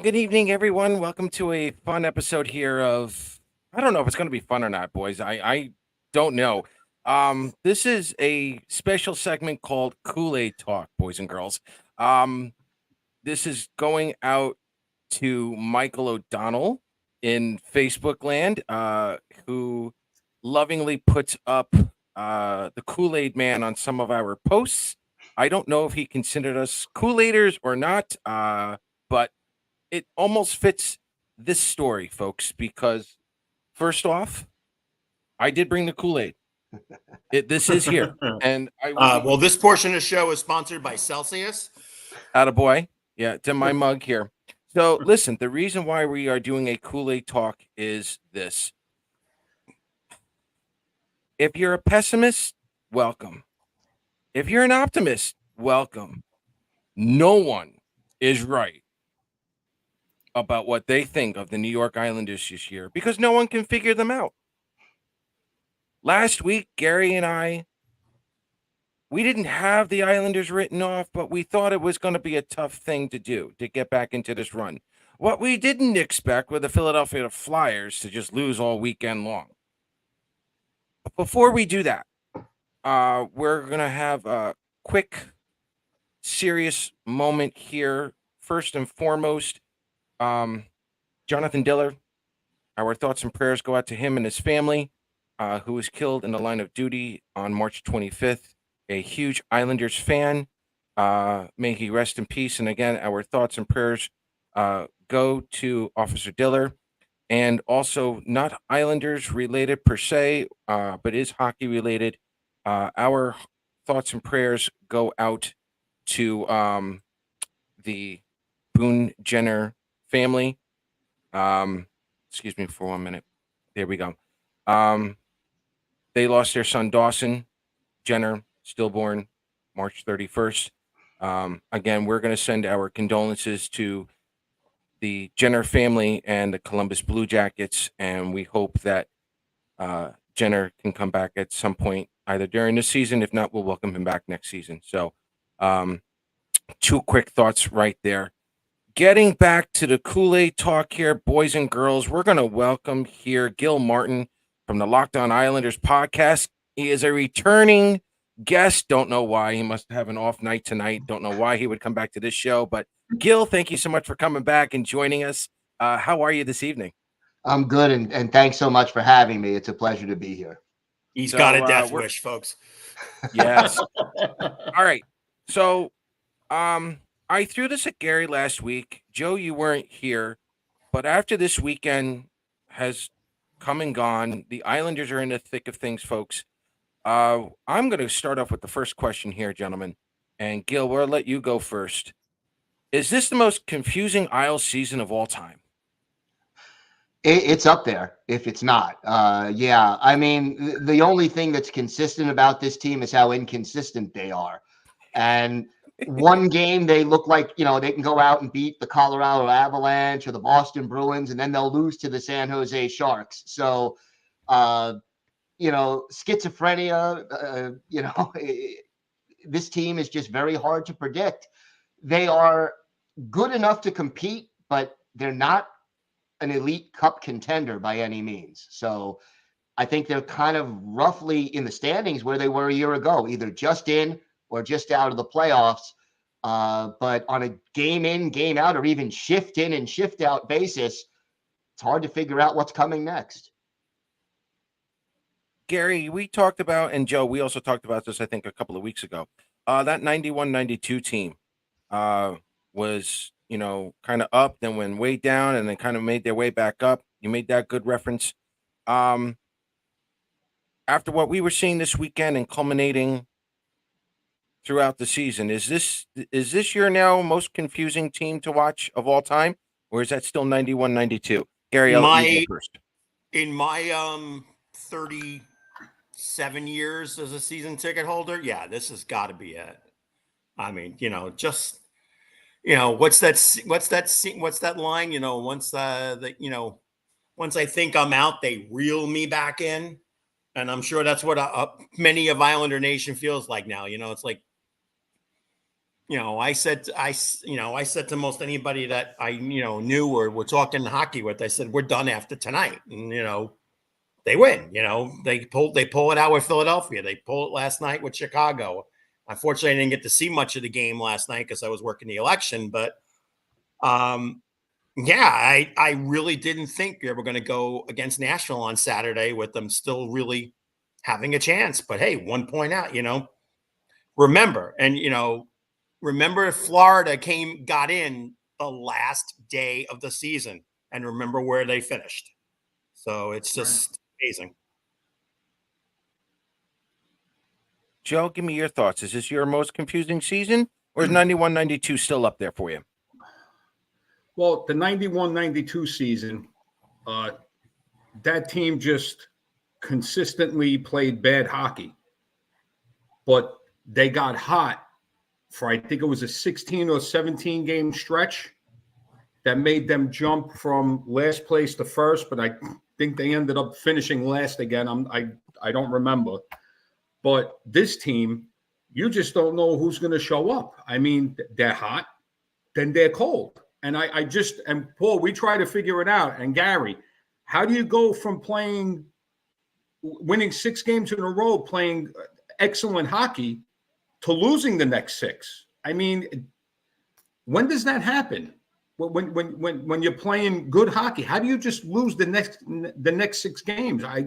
good evening, everyone. Welcome to a fun episode here of I don't know if it's going to be fun or not, boys. I don't know. This is a special segment called Kool-Aid Talk, boys and girls. Um, this is going out to Michael O'Donnell in Facebook land, who lovingly puts up the Kool-Aid Man on some of our posts. I don't know if he considered us Kool-Aiders or not, but it almost fits this story, folks, because first off, I did bring the Kool-Aid. This is here, and I will be This portion of the show is sponsored by Celsius. attaboy. Yeah, to my mug here. So listen, the reason why we are doing a Kool-Aid talk is this. If you're a pessimist, welcome. If you're an optimist, welcome. No one is right about what they think of the New York Islanders this year because no one can figure them out. Last week, Gary and we didn't have the Islanders written off, but we thought it was going to be a tough thing to do to get back into this run. What we didn't expect were the Philadelphia Flyers to just lose all weekend long. But before we do that, we're going to have a quick, serious moment here. First and foremost, Jonathan Diller, our thoughts and prayers go out to him and his family, who was killed in the line of duty on March 25th. A huge Islanders fan. May he rest in peace. And again, our thoughts and prayers go to Officer Diller, and also not Islanders related per se, but is hockey related. Our thoughts and prayers go out to the Boone Jenner family. Excuse me for 1 minute. There we go. They lost their son Dawson Jenner, stillborn, March 31st. Again, we're going to send our condolences to the Jenner family and the Columbus Blue Jackets, and we hope that Jenner can come back at some point, either during this season. If not, we'll welcome him back next season. So, two quick thoughts right there. Getting back to the Kool-Aid talk here, boys and girls, we're going to welcome here Gill Martin from the Locked On Islanders podcast. He is a returning guest. Don't know why. He must have an off night tonight. Don't know why he would come back to this show. But Gill, thank you so much for coming back and joining us. How are you this evening? I'm good, and thanks so much for having me. It's a pleasure to be here. He's got a death wish, folks. Yes. All right. So I threw this at Gary last week. Joe, you weren't here. But after this weekend has come and gone, the Islanders are in the thick of things, folks. I'm going to start off with the first question here, gentlemen. And Gil, we'll let you go first. Is this the most confusing Isles season of all time? It's up there if it's not. Yeah, I mean, the only thing that's consistent about this team is how inconsistent they are. And one game they look like, they can go out and beat the Colorado Avalanche or the Boston Bruins, and then they'll lose to the San Jose Sharks. So, schizophrenia, this team is just very hard to predict. They are good enough to compete, but they're not an elite cup contender by any means. So I think they're kind of roughly in the standings where they were a year ago, either just in or just out of the playoffs. But on a game in, game out, or even shift in and shift out basis, it's hard to figure out what's coming next. Gary, we talked about, and Joe, we also talked about this, I think, a couple of weeks ago. That 91-92 team was, kind of up, then went way down, and then kind of made their way back up. You made that good reference. After what we were seeing this weekend and culminating throughout the season, is this your now most confusing team to watch of all time, or is that still 91-92? Gary, I'll let you go first. In my 37 years as a season ticket holder, yeah, this has got to be it. I mean, what's that line? Once I think I'm out, they reel me back in, and I'm sure that's what many of Islander Nation feels like now. It's like I said to most anybody that I knew or were talking hockey with, I said we're done after tonight, and they win. They pull it out with Philadelphia. They pull it last night with Chicago. Unfortunately, I didn't get to see much of the game last night because I was working the election. But yeah, I really didn't think they were going to go against Nashville on Saturday with them still really having a chance. But hey, 1 point out. Remember, and remember Florida got in the last day of the season, and remember where they finished. So it's just amazing. Joe, give me your thoughts. Is this your most confusing season, or is 91-92 still up there for you? Well, the 91-92 season, that team just consistently played bad hockey. But they got hot for, I think it was a 16 or 17 game stretch that made them jump from last place to first, but I think they ended up finishing last again. I don't remember. But this team, you just don't know who's going to show up. I mean, they're hot, then they're cold. And and Paul, we try to figure it out. And Gary, how do you go from winning 6 games in a row, playing excellent hockey, to losing the next 6? I mean, when does that happen? When you're playing good hockey, how do you just lose the next 6 games? I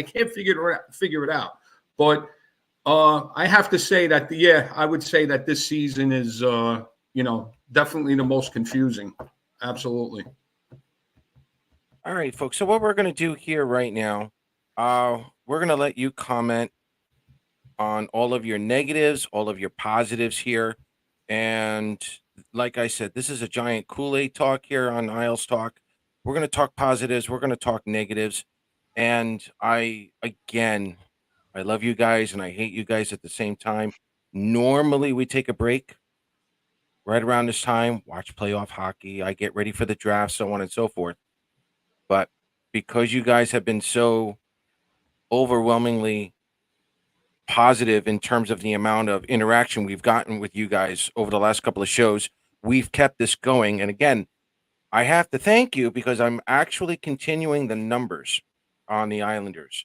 can't figure it out. But I have to say that I would say that this season is definitely the most confusing. Absolutely. All right, folks. So what we're going to do here right now, we're going to let you comment on all of your negatives, all of your positives here. And like I said, this is a giant Kool-Aid talk here on Isles Talk. We're going to talk positives. We're going to talk negatives. And I love you guys and I hate you guys at the same time. Normally we take a break right around this time, watch playoff hockey. I get ready for the draft, so on and so forth. But because you guys have been so overwhelmingly positive in terms of the amount of interaction we've gotten with you guys over the last couple of shows, we've kept this going. And again, I have to thank you because I'm actually continuing the numbers on the Islanders.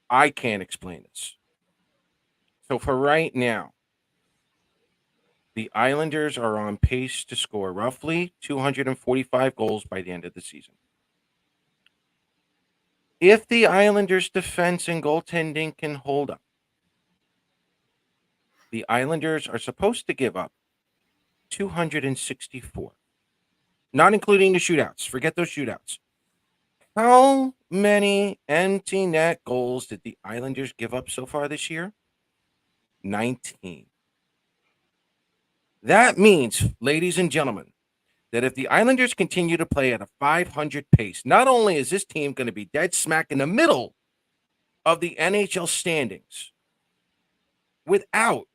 I can't explain this. So for right now, the Islanders are on pace to score roughly 245 goals by the end of the season. If the Islanders' defense and goaltending can hold up, the Islanders are supposed to give up 264, not including the shootouts. Forget those shootouts. How many empty net goals did the Islanders give up so far this year? 19. That means, ladies and gentlemen, that if the Islanders continue to play at a 500 pace, not only is this team going to be dead smack in the middle of the NHL standings without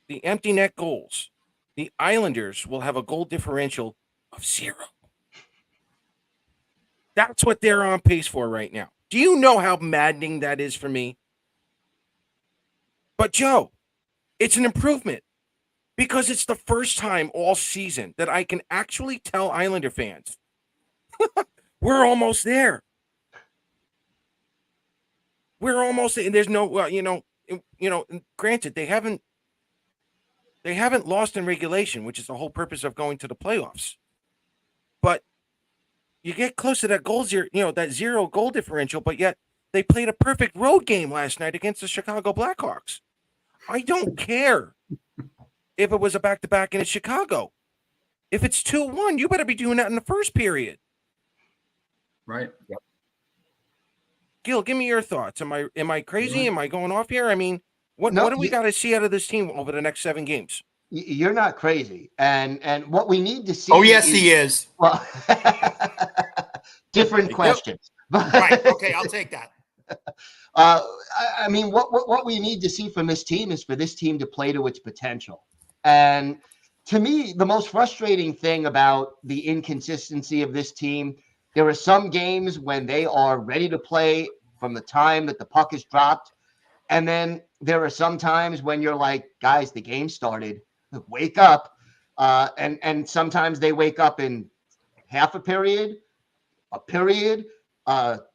the empty net goals, the Islanders will have a goal differential of 0. That's what they're on pace for right now. Do you know how maddening that is for me? But Joe, it's an improvement because it's the first time all season that I can actually tell Islander fans, we're almost there. We're almost there. And there's no, granted, they haven't lost in regulation, which is the whole purpose of going to the playoffs. But you get close to that that 0 goal differential, but yet they played a perfect road game last night against the Chicago Blackhawks. I don't care if it was a back-to-back and it's Chicago. If it's 2-1, you better be doing that in the first period. Right. Yep. Gil, give me your thoughts. Am I crazy? Right. Am I going off here? I mean, what do we got to see out of this team over the next 7 games? You're not crazy. And what we need to see. Oh, yes, he is. Well, different questions. Right. Okay, I'll take that. I mean, what we need to see from this team is for this team to play to its potential. And to me, the most frustrating thing about the inconsistency of this team, there are some games when they are ready to play from the time that the puck is dropped. And then there are some times when you're like, guys, the game started, wake up. And sometimes they wake up in half a period.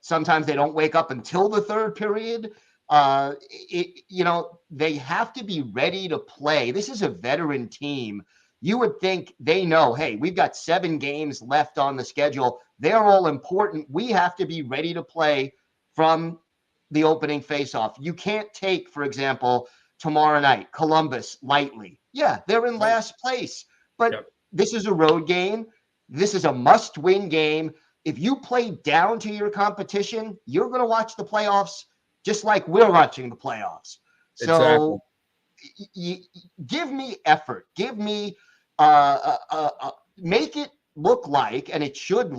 Sometimes they don't wake up until the third period. They have to be ready to play. This is a veteran team. You would think they know, hey, we've got 7 games left on the schedule. They're all important. We have to be ready to play from the opening faceoff. You can't take, for example, tomorrow night, Columbus lightly. Yeah, they're in last place, but this is a road game. This is a must-win game. If you play down to your competition, you're going to watch the playoffs just like we're watching the playoffs. So give me effort. Give me make it look like, and it should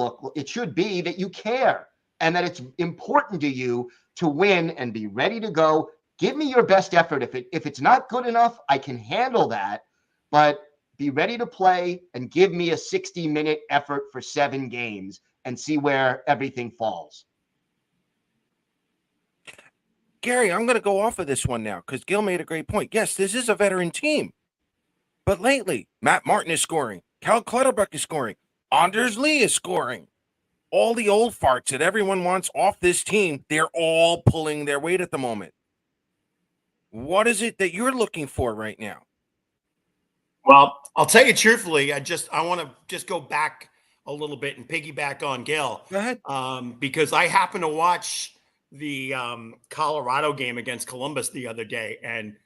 be that you care and that it's important to you to win and be ready to go. Give me your best effort. If it's not good enough, I can handle that, but be ready to play and give me a 60-minute effort for 7 games and see where everything falls. Gary, I'm going to go off of this one now because Gill made a great point. Yes, this is a veteran team. But lately, Matt Martin is scoring. Cal Clutterbuck is scoring. Anders Lee is scoring. All the old farts that everyone wants off this team, they're all pulling their weight at the moment. What is it that you're looking for right now? Well, I'll tell you truthfully, I want to just go back a little bit and piggyback on Gill. Go ahead. Because I happened to watch the Colorado game against Columbus the other day, and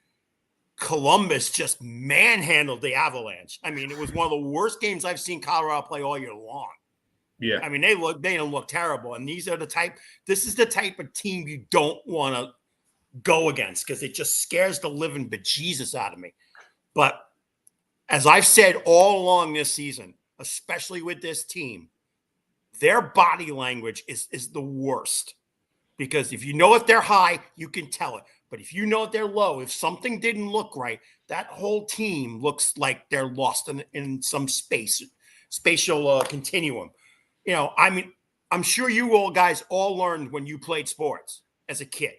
Columbus just manhandled the Avalanche. I mean, it was one of the worst games I've seen Colorado play all year long. Yeah. I mean, they don't look terrible. And this is the type of team you don't want to go against because it just scares the living bejesus out of me. But as I've said all along this season, especially with this team, their body language is the worst. Because if you know if they're high, you can tell it. But if you know if they're low, if something didn't look right, that whole team looks like they're lost in some spatial continuum. I mean, I'm sure you all guys all learned when you played sports as a kid.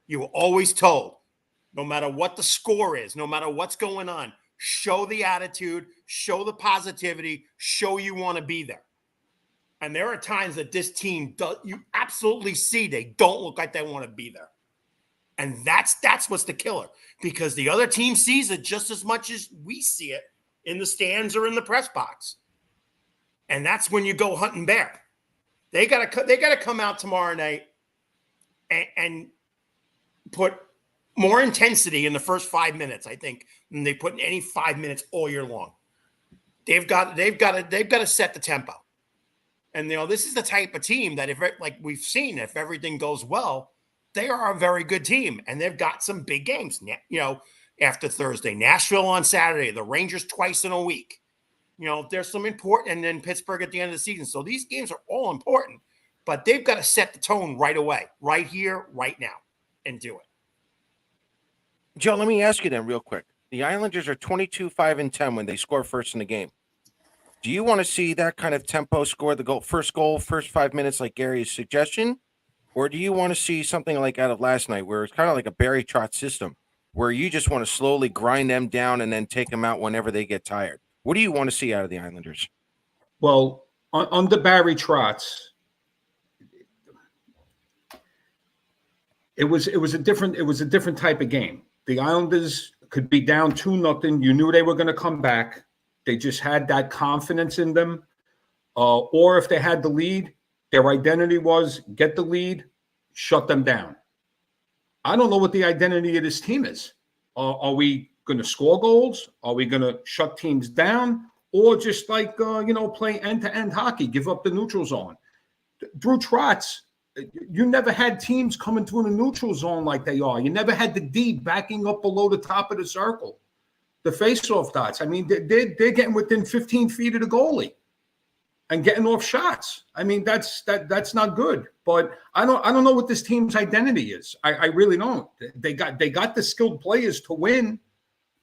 You were always told, no matter what the score is, no matter what's going on, show the attitude, show the positivity, show you want to be there. And there are times that this team you absolutely see they don't look like they want to be there. And that's what's the killer, because the other team sees it just as much as we see it in the stands or in the press box. And that's when you go hunting bear. They gotta come out tomorrow night and put more intensity in the first 5 minutes, I think, than they put in any 5 minutes all year long. They've got to set the tempo. And this is the type of team that, like we've seen, if everything goes well, they are a very good team, and they've got some big games. After Thursday, Nashville on Saturday, the Rangers twice in a week. There's some important, and then Pittsburgh at the end of the season. So these games are all important, but they've got to set the tone right away, right here, right now, and do it. Joe, let me ask you then real quick. The Islanders are 22-5-10 when they score first in the game. Do you want to see that kind of tempo, score the first 5 minutes like Gary's suggestion? Or do you want to see something like out of last night where it's kind of like a Barry Trotz system where you just want to slowly grind them down and then take them out whenever they get tired? What do you want to see out of the Islanders? Well, under Barry Trotz, it was a different type of game. The Islanders could be down 2-0. You knew they were going to come back. They just had that confidence in them. Or if they had the lead, their identity was get the lead, shut them down. I don't know what the identity of this team is. Are we going to score goals? Are we going to shut teams down? Or just like, play end-to-end hockey, give up the neutral zone? Drew Trotz, you never had teams coming through the neutral zone like they are. You never had the D backing up below the top of the circle. The face-off dots. I mean, they're getting within 15 feet of the goalie and getting off shots. I mean, that's not good. But I don't know what this team's identity is. I really don't. They got the skilled players to win,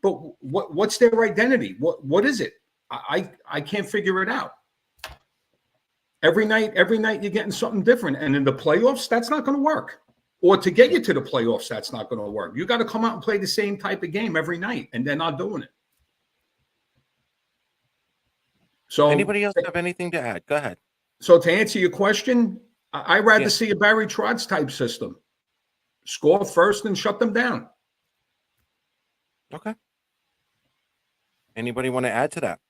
but what's their identity? What is it? I can't figure it out. Every night you're getting something different, and in the playoffs, that's not going to work. Or to get you to the playoffs, that's not going to work. You got to come out and play the same type of game every night, and they're not doing it. So, Anybody else have anything to add? Go ahead. So to answer your question, I'd rather Yeah. see a Barry Trotz type system. Score first and shut them down. Okay. Anybody want to add to that?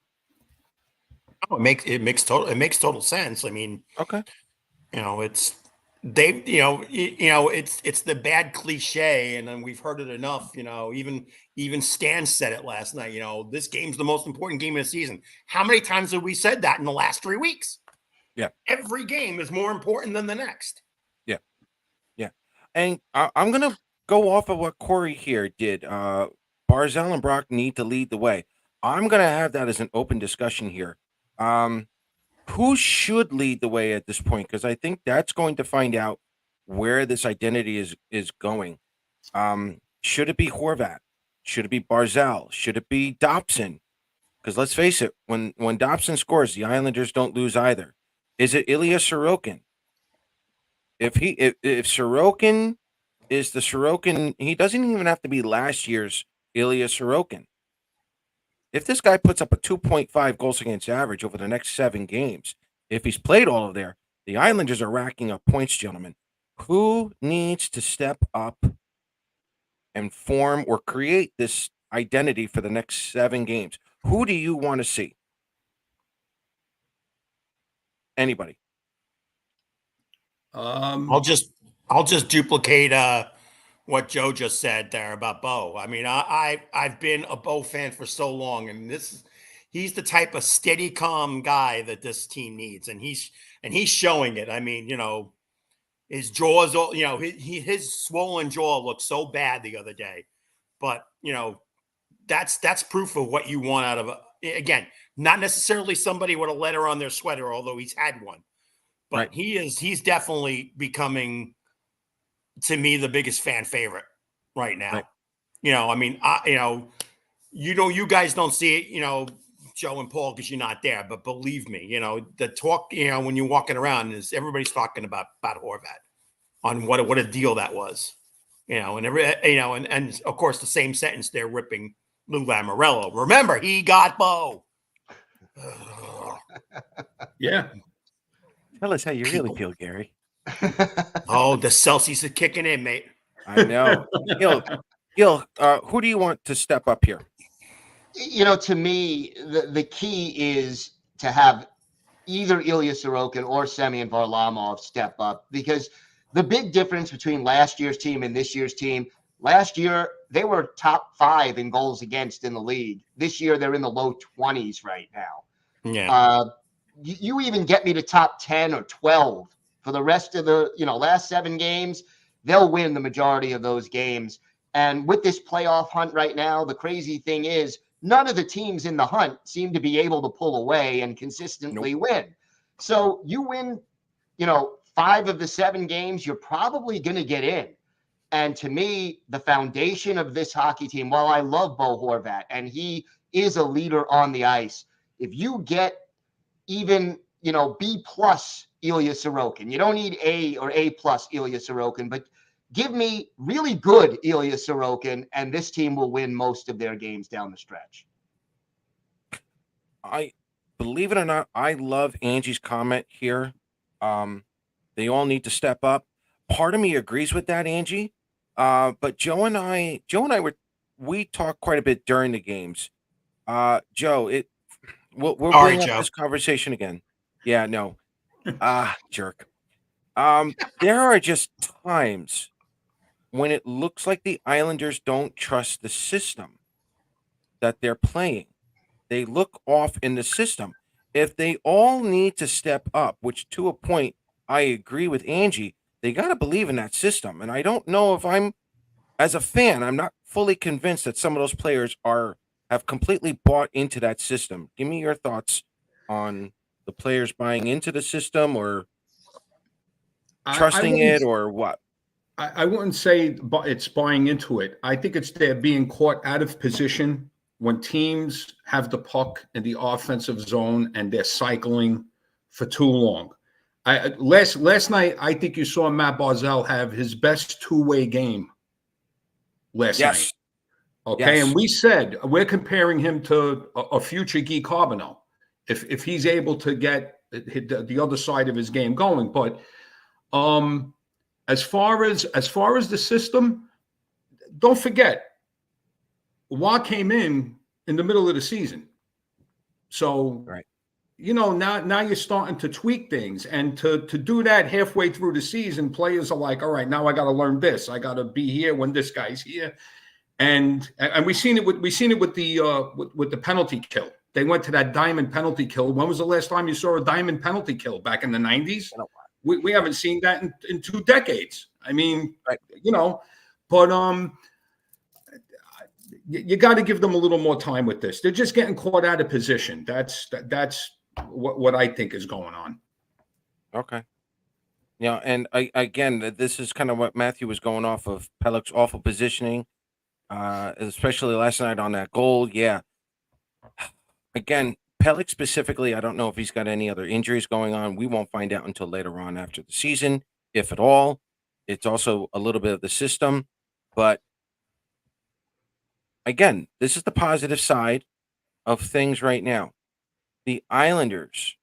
Oh, it makes total sense. I mean, Okay. it's it's the bad cliche, and then we've heard it enough. Even Stan said it last night. This game's the most important game of the season. How many times have we said that in the last 3 weeks? Yeah. Every game is more important than the next. Yeah. Yeah. And I'm going to go off of what Corey here did. Barzell and Brock need to lead the way. I'm going to have that as an open discussion here. Who should lead the way at this point? Because I think that's going to find out where this identity is going. Should it be Horvat? Should it be Barzell? Should it be Dobson? Because let's face it, when Dobson scores, the Islanders don't lose either. Is it Ilya Sorokin? If Sorokin is the Sorokin, he doesn't even have to be last year's Ilya Sorokin. If this guy puts up a 2.5 goals against average over the next 7 games, if he's played all of there, the Islanders are racking up points, gentlemen. Who needs to step up and form or create this identity for the next 7 games? Who do you want to see? Anybody? I'll just duplicate what Joe just said there about Bo. I mean, I've been a Bo fan for so long, and he's the type of steady, calm guy that this team needs, and he's showing it. I mean, his jaws, his swollen jaw looked so bad the other day, but that's proof of what you want out of again, not necessarily somebody with a letter on their sweater, although he's had one, but Right. he's definitely becoming, to me, the biggest fan favorite right now. Right. I mean, you guys don't see it, Joe and Paul, because you're not there, but believe me, the talk, when you're walking around, is everybody's talking about Horvat on what a deal that was, and and of course the same sentence they're ripping Lou Lamoriello. Remember, he got Bo. Yeah. Tell us how you really feel, Gary. Oh, the Celsius is kicking in, mate. I know. Gil, who do you want to step up here? To me, the key is to have either Ilya Sorokin or Semyon Varlamov step up, because the big difference between last year's team and this year's team, last year they were top 5 in goals against in the league. This year they're in the low 20s right now. Yeah. You even get me to top 10 or 12 for the rest of the last 7 games, they'll win the majority of those games. And with this playoff hunt right now, the crazy thing is none of the teams in the hunt seem to be able to pull away and consistently win. So you win, 5 of the 7 games, you're probably going to get in. And to me, the foundation of this hockey team, while I love Bo Horvat and he is a leader on the ice, if you get even, B plus Ilya Sorokin, you don't need A or A plus Ilya Sorokin, but give me really good Ilya Sorokin, and this team will win most of their games down the stretch. I believe it or not, I love Angie's comment here. They all need to step up. Part of me agrees with that, Angie. But Joe and I we talked quite a bit during the games. Joe, we'll bring up this conversation again. Yeah, no. Jerk. There are just times when it looks like the Islanders don't trust the system that they're playing. They look off in the system. If they all need to step up, which to a point I agree with Angie, they got to believe in that system. And I don't know if as a fan, I'm not fully convinced that some of those players have completely bought into that system. Give me your thoughts on the players buying into the system or trusting it or what? I wouldn't say it's buying into it. I think it's they're being caught out of position when teams have the puck in the offensive zone and they're cycling for too long. Last night, I think you saw Matt Barzell have his best two-way game last night. Yes. Okay, Yes. and we said we're comparing him to a future Guy Carbonell if he's able to get the other side of his game going. But as far as the system, don't forget, Watt came in the middle of the season, so Right. now you're starting to tweak things, and to do that halfway through the season, players are like, all right, now I got to learn this. I got to be here when this guy's here. And we've seen it with the penalty kill. They went to that diamond penalty kill. When was the last time you saw a diamond penalty kill? Back in the 90s? We haven't seen that in 2 decades. I mean, right. But you got to give them a little more time with this. They're just getting caught out of position. That's what I think is going on. Okay. Yeah, and again, this is kind of what Matthew was going off of. Pellick's awful positioning. Especially last night on that goal. Yeah. Again, Pellick specifically, I don't know if he's got any other injuries going on. We won't find out until later on after the season, if at all. It's also a little bit of the system. But again, this is the positive side of things right now. The Islanders,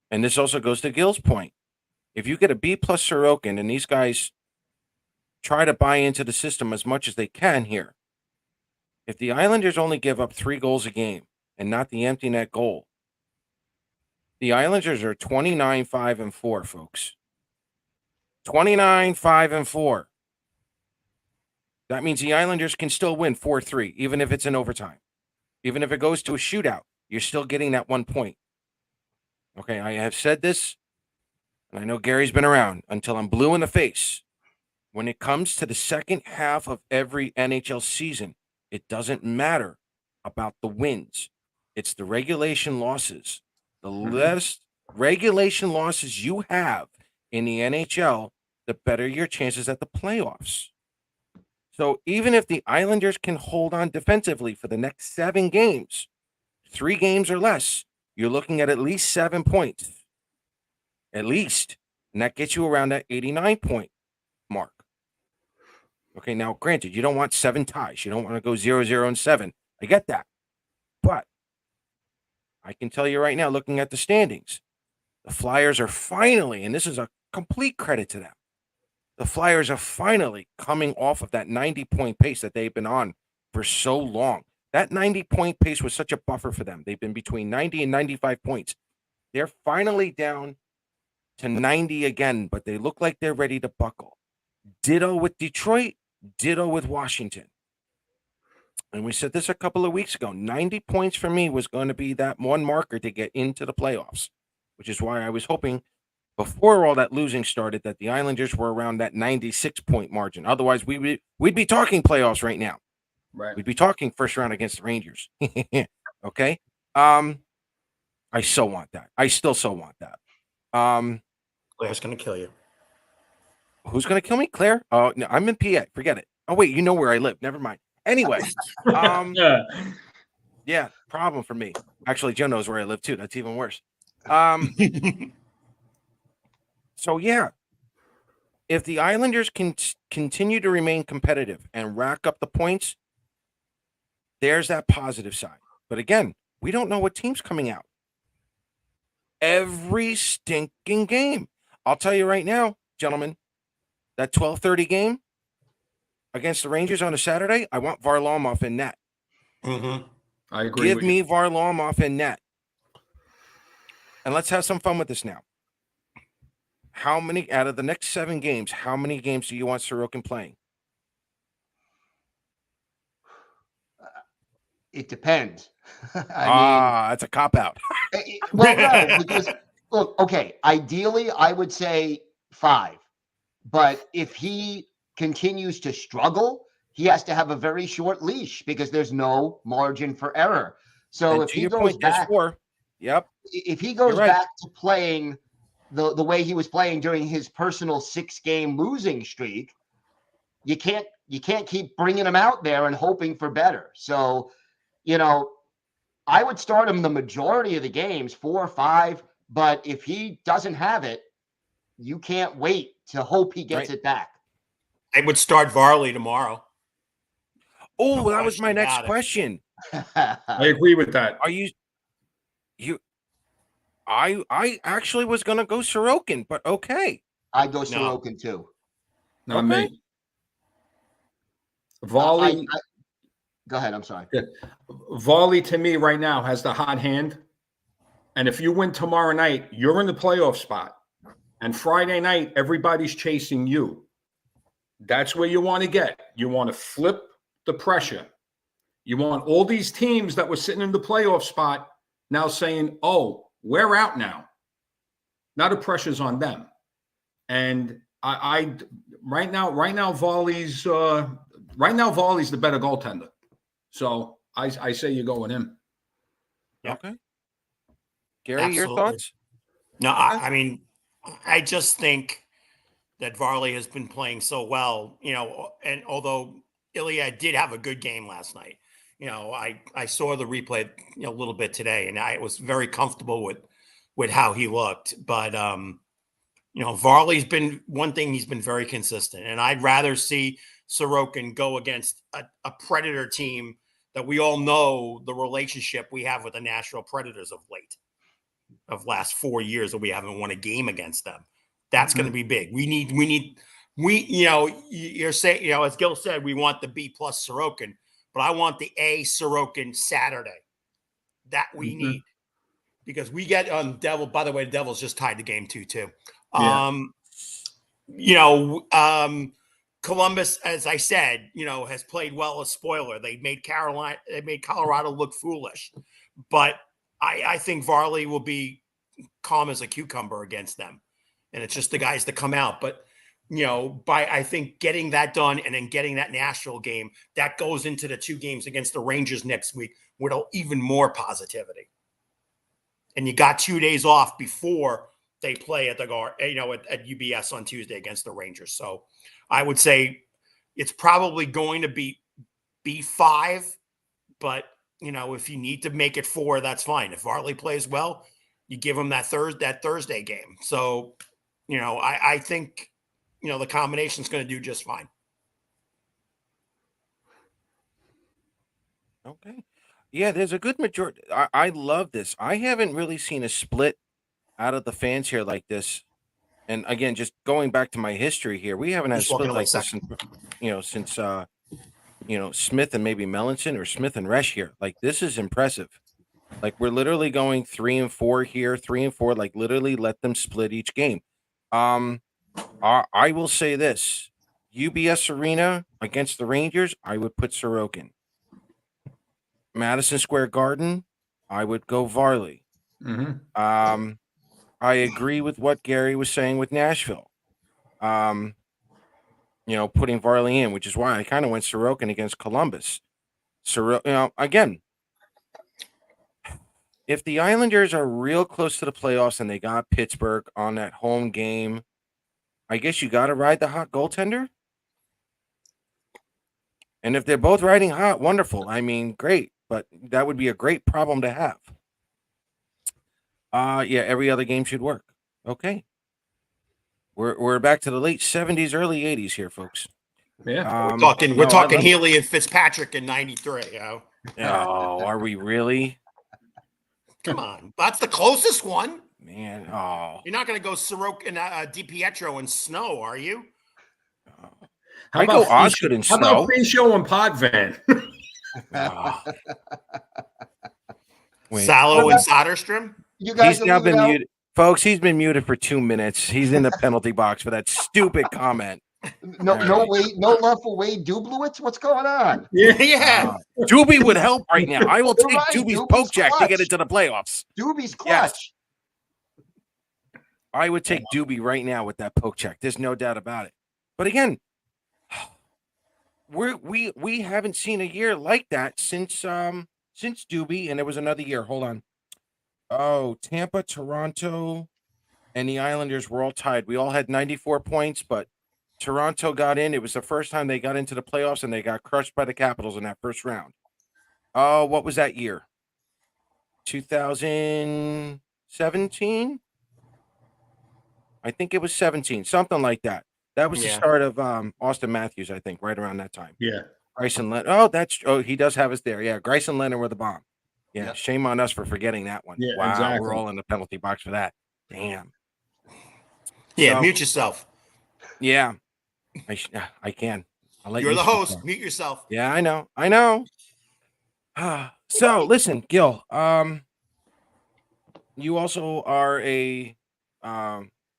and this also goes to Gill's point. If you get a B+ Sorokin and these guys try to buy into the system as much as they can here. If the Islanders only give up 3 goals a game and not the empty net goal, the Islanders are 29-5-4, folks. 29-5-4. That means the Islanders can still win 4-3, even if it's in overtime. Even if it goes to a shootout, you're still getting that 1 point. Okay, I have said this, and I know Gary's been around until I'm blue in the face. When it comes to the second half of every NHL season, it doesn't matter about the wins. It's the regulation losses. The less regulation losses you have in the NHL, the better your chances at the playoffs. So even if the Islanders can hold on defensively for the next 7 games, 3 games or less, you're looking at least 7 points. At least. And that gets you around that 89-point mark. Okay, now, granted, you don't want 7 ties. You don't want to go 0-0-7. I get that. But I can tell you right now, looking at the standings, the Flyers are finally, and this is a complete credit to them, the Flyers are finally coming off of that 90-point pace that they've been on for so long. That 90-point pace was such a buffer for them. They've been between 90 and 95 points. They're finally down to 90 again, but they look like they're ready to buckle. Ditto with Detroit. Ditto with Washington. And we said this a couple of weeks ago. 90 points for me was going to be that one marker to get into the playoffs, which is why I was hoping before all that losing started that the Islanders were around that 96-point margin. Otherwise, we'd be talking playoffs right now. Right. We'd be talking first round against the Rangers. Okay? I so want that. I still so want that. Claire's going to kill you. Who's going to kill me? Claire? Oh, no, I'm in PA. Forget it. Oh, wait, you know where I live. Never mind. Anyway. Yeah, problem for me. Actually, Joe knows where I live, too. That's even worse. So, yeah. If the Islanders can continue to remain competitive and rack up the points, there's that positive side. But again, we don't know what team's coming out. Every stinking game. I'll tell you right now, gentlemen, that 12:30 game against the Rangers on a Saturday, I want Varlamov in net. Mm-hmm. I agree. Give me Varlamov in net. And let's have some fun with this now. How many out of the next 7 games, how many games do you want Sorokin playing? It depends. I mean, that's a cop-out. Well, no, because look, okay, ideally I would say 5. But if he continues to struggle, he has to have a very short leash because there's no margin for error. So And if to he your goes point, there's back, 4. Yep. if he goes You're right. back to playing the way he was playing during his personal 6-game losing streak, you can't keep bringing him out there and hoping for better. So, I would start him the majority of the games, 4 or 5. But if he doesn't have it, you can't wait to hope he gets Right. it back. I would start Varley tomorrow. Oh, No that was my question next about it. question. I agree with that. Are you? I actually was gonna go Sorokin, but okay. I go No. Sorokin too. Not Okay. me. Volley, Go ahead. I'm sorry. Volley to me right now has the hot hand. And if you win tomorrow night, you're in the playoff spot. And Friday night, everybody's chasing you. That's where you want to get. You want to flip the pressure. You want all these teams that were sitting in the playoff spot now saying, oh, we're out now. Now the pressure's on them. And I right now Volley's the better goaltender. So I say you go with him. Yeah. Okay. Gary, your Absolutely. thoughts? No, Okay. I mean, I just think that Varley has been playing so well, and although Ilya did have a good game last night, I saw the replay, a little bit today, and I was very comfortable with how he looked. But Varley's been one thing; he's been very consistent, and I'd rather see Sorokin go against a Predator team that we all know the relationship we have with the Nashville Predators of late, of last 4 years that we haven't won a game against them. That's going to be big. You're saying, as Gill said, we want the B plus Sorokin, but I want the A Sorokin Saturday that we need, because we get on Devil. By the way, the Devils just tied the game 2-2. Yeah. Columbus, as I said, has played well as spoiler. They made Colorado look foolish, but I think Varley will be calm as a cucumber against them. And it's just the guys that come out. But, I think getting that done and then getting that Nashville game, that goes into the 2 games against the Rangers next week with even more positivity. And you got 2 days off before they play at at UBS on Tuesday against the Rangers. So I would say it's probably going to be B5, but if you need to make it 4, that's fine. If Varley plays well, you give him that Thursday game. So, I think, the combination is going to do just fine. Okay. Yeah, there's a good majority. I love this. I haven't really seen a split out of the fans here like this. And again, just going back to my history here, we haven't had a Just walking split away like this, since Smith and maybe Melanson or Smith and Resch here. Like, this is impressive. Like, we're literally going 3-4 here, 3-4. Like, literally let them split each game. I will say this: UBS Arena against the Rangers, I would put Sorokin. Madison Square Garden, I would go Varley. I agree with what Gary was saying with Nashville. Putting Varley in, which is why I kind of went Sorokin against Columbus. Again, if the Islanders are real close to the playoffs and they got Pittsburgh on that home game, I guess you got to ride the hot goaltender. And if they're both riding hot, wonderful. I mean, great, but that would be a great problem to have. Yeah, every other game should work. Okay. We're back to the late 70s, early 80s here, folks. Yeah. We're talking Healy and Fitzpatrick in 93. Oh, are we really? Come on. That's the closest one. Man, oh. You're not going to go Sorokin and DiPietro in snow, are you? I go Osgood in snow. How about Fischio and Potvin? Salo and Soderstrom? You guys he's now been muted. Folks, he's been muted for 2 minutes. He's in the penalty box for that stupid comment. No love for Wade Dublowitz? What's going on? Yeah. Doobie would help right now. I will take right. Doobie's Doobie's poke jack to clutch. get into the playoffs. Doobie's clutch. Yes. I would take Doobie right now with that poke check. There's no doubt about it. But again, we haven't seen a year like that since Doobie, and there was another year. Hold on. Oh, Tampa, Toronto, and the Islanders were all tied. We all had 94 points, but Toronto got in. It was the first time they got into the playoffs, and they got crushed by the Capitals in that first round. Oh, what was that year? 2017? I think it was 17, something like that. That was the Yeah. start of Austin Matthews, I think, right around that time. Yeah. Bryson Leonard. He does have us there. Yeah, Bryson Leonard with a bomb. Yeah, Yep. shame on us for forgetting that one. Yeah, Wow, exactly. we're all in the penalty box for that. Damn. Yeah, So, mute yourself. yeah, I can. I'll let You're you the speak host. now. Mute yourself. Yeah, I know. So listen, Gil. You also are a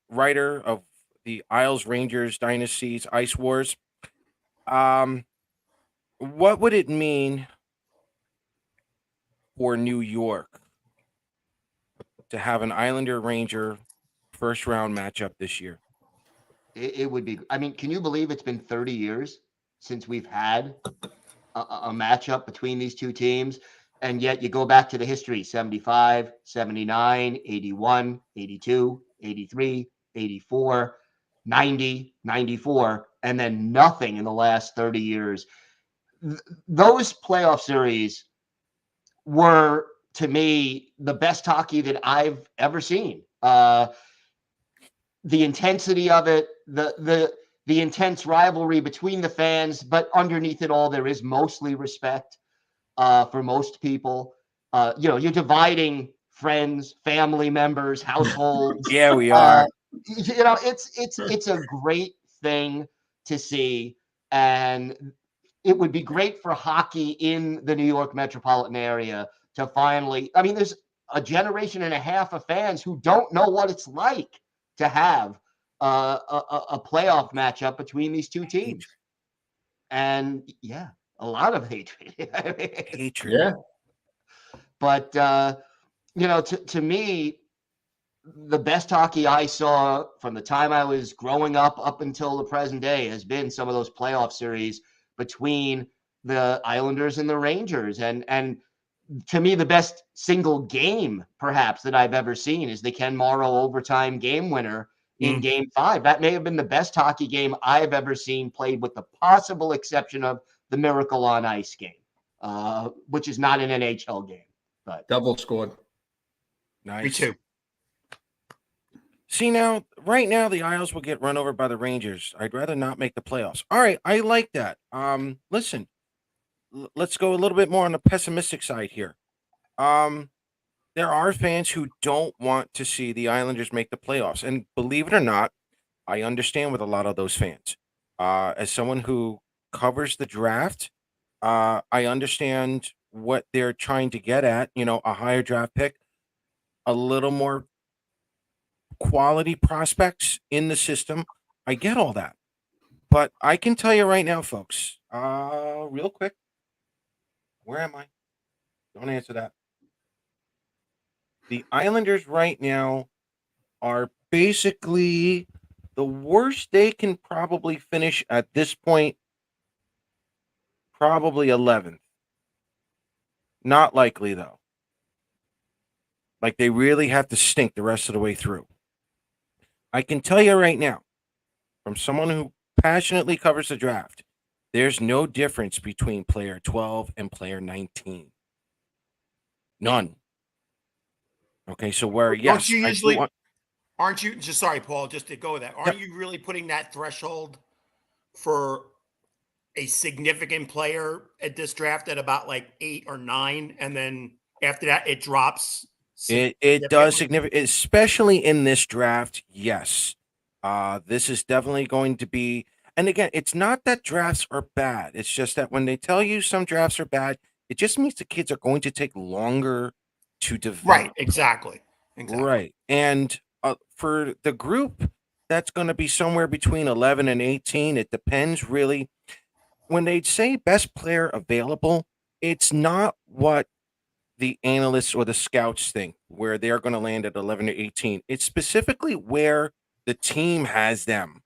writer of the Isles Rangers Dynasties Ice Wars. What would it mean for New York to have an Islander Ranger first round matchup this year? It would be. I mean, can you believe it's been 30 years since we've had a matchup between these two teams? And yet you go back to the history 75, 79, 81, 82, 83, 84, 90, 94, and then nothing in the last 30 years. Those playoff series were, to me, the best hockey that I've ever seen. The intensity of it, the intense rivalry between the fans, but underneath it all, there is mostly respect for most people. You're dividing friends, family members, households. Yeah, we are. It's a great thing to see, and it would be great for hockey in the New York metropolitan area to finally. I mean, there's a generation and a half of fans who don't know what it's like to have a playoff matchup between these two teams. And yeah, a lot of hatred. Hatred. Yeah. But to me, the best hockey I saw from the time I was growing up until the present day has been some of those playoff series between the Islanders and the Rangers. And to me, the best single game perhaps that I've ever seen is the Ken Morrow overtime game winner in Game 5. That may have been the best hockey game I've ever seen played, with the possible exception of the Miracle on Ice game, which is not an NHL game. But Double scored. Nice. Me too. See, right now, the Isles will get run over by the Rangers. I'd rather not make the playoffs. All right, I like that. Listen, let's go a little bit more on the pessimistic side here. There are fans who don't want to see the Islanders make the playoffs, and believe it or not, I understand with a lot of those fans. As someone who covers the draft, I understand what they're trying to get at. A higher draft pick, a little more quality prospects in the system. I get all that. But I can tell you right now, folks, real quick, where am I? Don't answer that. The Islanders right now are basically the worst they can probably finish at this point, probably 11th. Not likely, though. Like, they really have to stink the rest of the way through. I can tell you right now, from someone who passionately covers the draft, there's no difference between player 12 and player 19. None. Okay, so where, yes, Don't you I usually, do want, aren't you, just sorry, Paul, just to go with that, aren't you really putting that threshold for a significant player at this draft at about like 8 or 9, and then after that it drops? it does significant, especially in this draft. Yes. This is definitely going to be, and again, it's not that drafts are bad. It's just that when they tell you some drafts are bad, it just means the kids are going to take longer to develop. Right, exactly. Right. And for the group, that's going to be somewhere between 11 and 18. It depends, really. When they say best player available, it's not what the analysts or the scouts think, where they're going to land at 11 or 18. It's specifically where the team has them.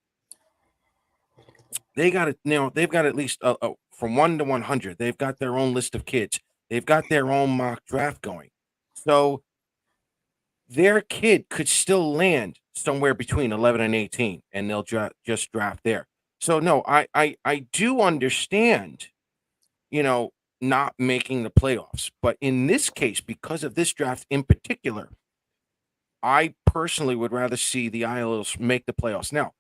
They've got at least from 1 to 100. They've got their own list of kids. They've got their own mock draft going. So their kid could still land somewhere between 11 and 18, and they'll just draft there. So no, I do understand, not making the playoffs. But in this case, because of this draft in particular, I personally would rather see the Islanders make the playoffs. Now,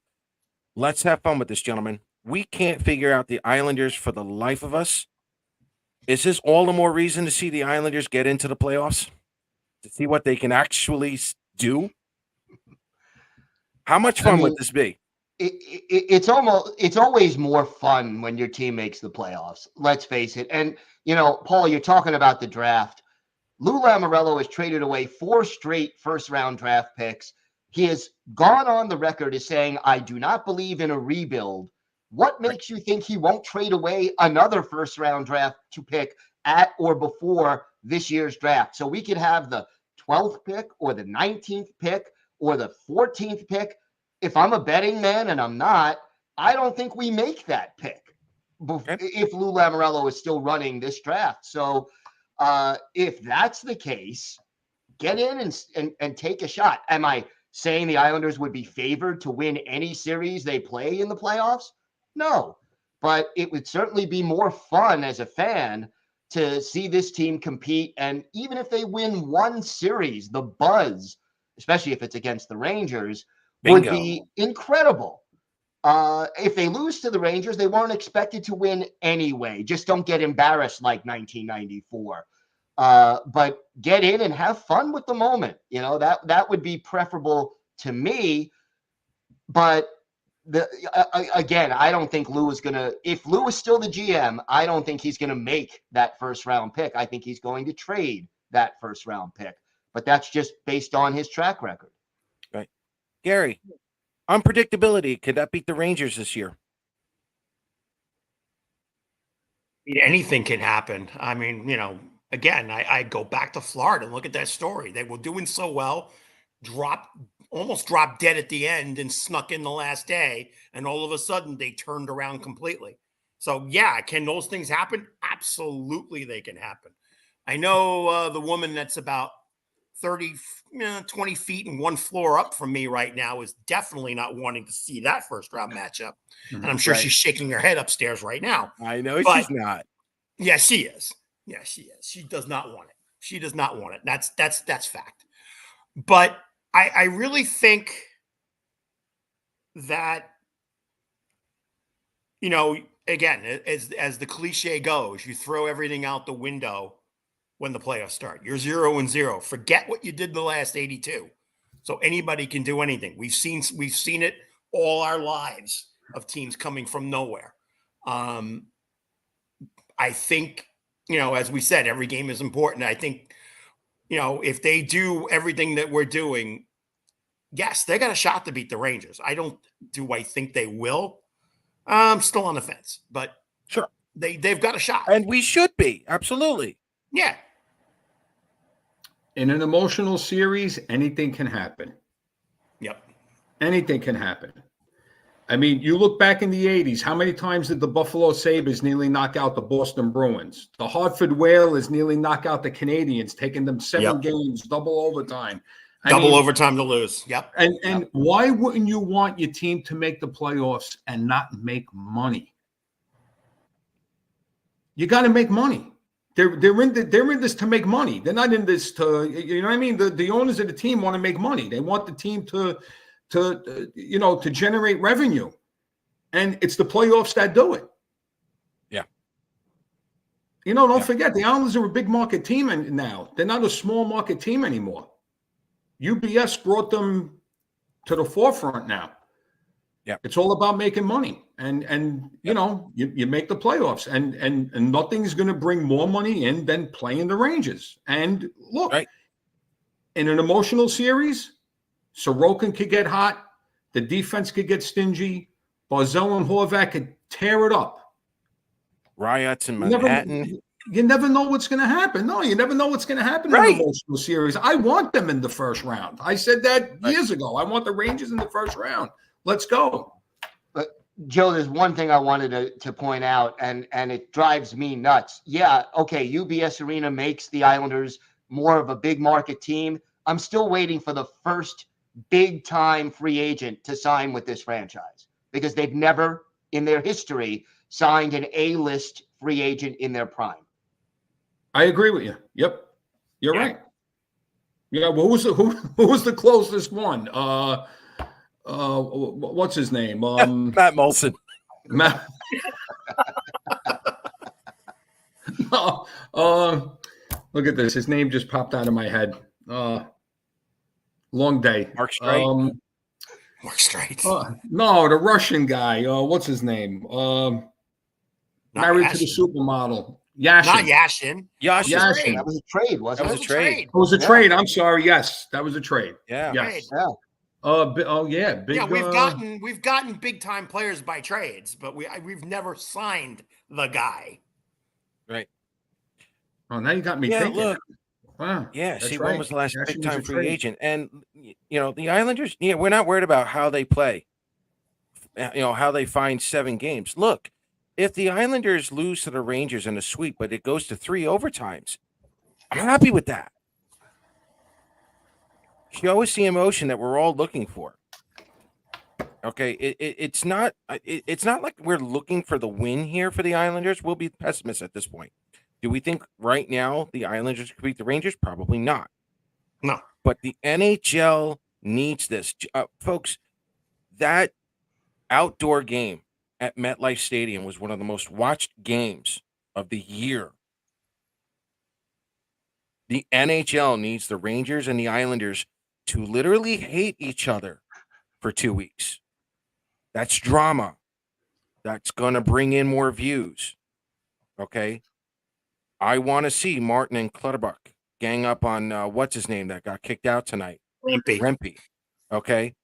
let's have fun with this, gentlemen. We can't figure out the Islanders for the life of us. Is this all the more reason to see the Islanders get into the playoffs? To see what they can actually do? How much fun would this be? It's always more fun when your team makes the playoffs. Let's face it. And, Paul, you're talking about the draft. Lou Lamoriello has traded away 4 straight first-round draft picks. He has gone on the record as saying, I do not believe in a rebuild. What makes you think he won't trade away another first-round draft to pick at or before this year's draft? So we could have the 12th pick or the 19th pick or the 14th pick. If I'm a betting man, and I'm not, I don't think we make that pick if Lou Lamoriello is still running this draft. So if that's the case, get in and take a shot. Am I saying the Islanders would be favored to win any series they play in the playoffs? No, but it would certainly be more fun as a fan to see this team compete. And even if they win one series, the buzz, especially if it's against the Rangers, would be incredible. If they lose to the Rangers, they weren't expected to win anyway. Just don't get embarrassed like 1994. But get in and have fun with the moment. That would be preferable to me. But again, I don't think Lou is going to, if Lou is still the GM, I don't think he's going to make that first round pick. I think he's going to trade that first round pick. But that's just based on his track record. Right. Gary, unpredictability. Could that beat the Rangers this year? Anything can happen. I mean, again, I go back to Florida and look at that story. They were doing so well, almost dropped dead at the end and snuck in the last day. And all of a sudden they turned around completely. So yeah, can those things happen? Absolutely. They can happen. I know the woman that's about 20 feet and 1 floor up from me right now is definitely not wanting to see that first round matchup. And I'm sure she's shaking her head upstairs right now. I know she's not. Yeah, she is. Yeah, she is. She does not want it. She does not want it. That's fact. But I really think that, again, as the cliche goes, you throw everything out the window when the playoffs start. You're 0-0. Forget what you did the last 82. So anybody can do anything. We've seen it all our lives of teams coming from nowhere. I think, as we said, every game is important. I think, if they do everything that we're doing, yes, they got a shot to beat the Rangers. Do I think they will? I'm still on the fence, but sure, they've got a shot. And we should be. Absolutely. Yeah. In an emotional series, anything can happen. Yep. Anything can happen. I mean, you look back in the 80s, how many times did the Buffalo Sabres nearly knock out the Boston Bruins? The Hartford Whalers nearly knock out the Canadians, taking them 7 games, double overtime. Double overtime to lose. Yep. And why wouldn't you want your team to make the playoffs and not make money? You got to make money. They're in this to make money. They're not in this to, you know what I mean? The owners of the team want to make money. They want the team to generate revenue. And it's the playoffs that do it. Yeah. Don't forget, the Islanders are a big market team now. They're not a small market team anymore. UBS brought them to the forefront now. Yeah. It's all about making money. And you make the playoffs and nothing's going to bring more money in than playing the Rangers. And look, in an emotional series, Sorokin could get hot. The defense could get stingy. Barzell and Horvat could tear it up. Riots in Manhattan. You never know what's going to happen. No, you never know what's going to happen in an emotional series. I want them in the first round. I said that years ago. I want the Rangers in the first round. Let's go. But Joe, there's one thing I wanted to point out, and it drives me nuts. Yeah, okay, UBS Arena makes the Islanders more of a big market team. I'm still waiting for the first big-time free agent to sign with this franchise because they've never, in their history, signed an A-list free agent in their prime. I agree with you. Yep. You're right. Yeah, well, who was the closest one? What's his name? Matt Molson. Matt. No, look at this. His name just popped out of my head. Long day. Mark Streit. Mark Streit. No, the Russian guy. What's his name? Married to the supermodel. Yashin. Not Yashin. Yashin. That was a trade, wasn't That it? was a trade. It was a trade. I'm sorry. Yes, that was a trade. Yeah. Yes. Yeah. Big, Yeah, we've gotten big time players by trades, but we've never signed the guy. Right. Oh, now you got me Yeah, thinking. look. Wow. Yeah. That's See, right. when was the last Yashin big was time a free trade. agent? And the Islanders. Yeah, we're not worried about how they play. How they find 7 games. Look, if the Islanders lose to the Rangers in a sweep, but it goes to 3 overtimes, I'm happy with that. Show us the emotion that we're all looking for. Okay, it's not like we're looking for the win here for the Islanders. We'll be pessimists at this point. Do we think right now the Islanders could beat the Rangers? Probably not. No. But the NHL needs this, folks. That outdoor game at MetLife Stadium was one of the most watched games of the year. The NHL needs the Rangers and the Islanders to literally hate each other for 2 weeks. That's drama. That's going to bring in more views. Okay? I want to see Martin and Clutterbuck gang up on what's his name that got kicked out tonight? Rempe. Okay?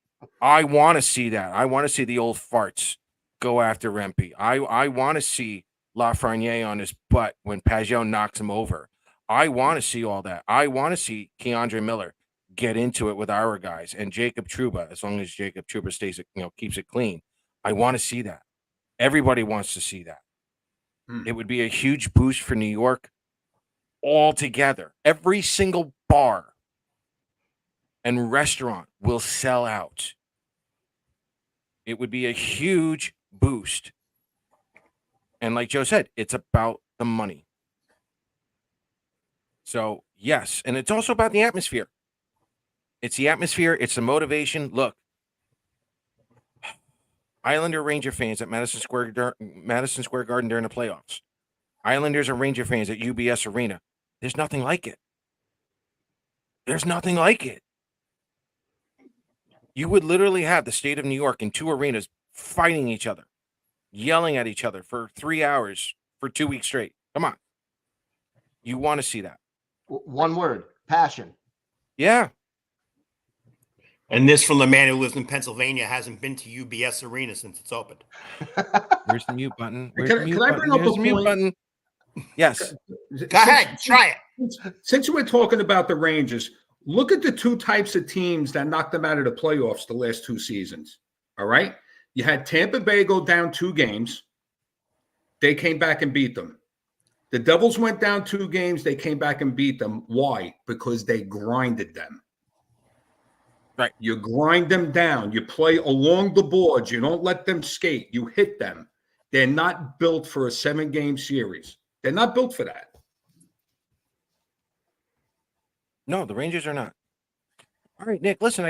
I want to see that. I want to see the old farts go after Rempe. I want to see Lafreniere on his butt when Pajot knocks him over. I want to see all that. I want to see Keandre Miller get into it with our guys and Jacob Trouba, as long as Jacob Trouba stays, keeps it clean. I want to see that. Everybody wants to see that. It would be a huge boost for New York altogether. Every single bar and restaurant will sell out. It would be a huge boost. And like Joe said, it's about the money. So, yes. And it's also about the atmosphere. It's the atmosphere. It's the motivation. Look, Islander Ranger fans at Madison Square Garden during the playoffs. Islanders and Ranger fans at UBS Arena. There's nothing like it. There's nothing like it. You would literally have the state of New York in 2 arenas fighting each other, yelling at each other for 3 hours for 2 weeks straight. Come on. You want to see that. One word, passion. Yeah. And this from the man who lives in Pennsylvania, hasn't been to UBS Arena since it's opened. Where's the mute button? Where's Can the mute I button? bring up Where's a the mute point? button? Yes. Go ahead, try it. Since we're talking about the Rangers, look at the 2 types of teams that knocked them out of the playoffs the last 2 seasons. All right. You had Tampa Bay go down 2 games. They came back and beat them. The Devils went down 2 games. They came back and beat them. Why? Because they grinded them. Right. You grind them down. You play along the boards. You don't let them skate. You hit them. They're not built for a 7-game series. They're not built for that. No, the Rangers are not. All right, Nick, listen,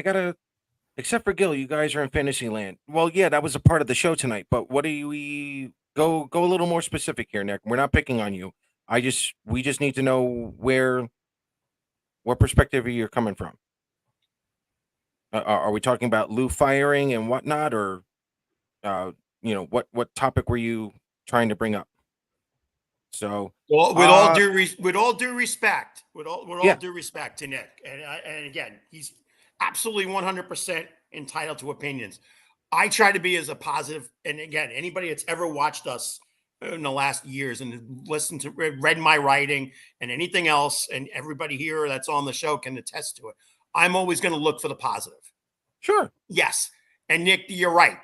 except for Gill, you guys are in fantasy land. Well, yeah, that was a part of the show tonight, but what do we go a little more specific here, Nick? We're not picking on you. We just need to know what perspective you're coming from. Are we talking about Lou firing and whatnot, or what topic were you trying to bring up? So, well, with all due respect to Nick, and again, he's absolutely 100% entitled to opinions. I try to be as a positive, and again, anybody that's ever watched us in the last years and read my writing and anything else, and everybody here that's on the show can attest to it. I'm always going to look for the positive. Sure. Yes. And Nick, you're right.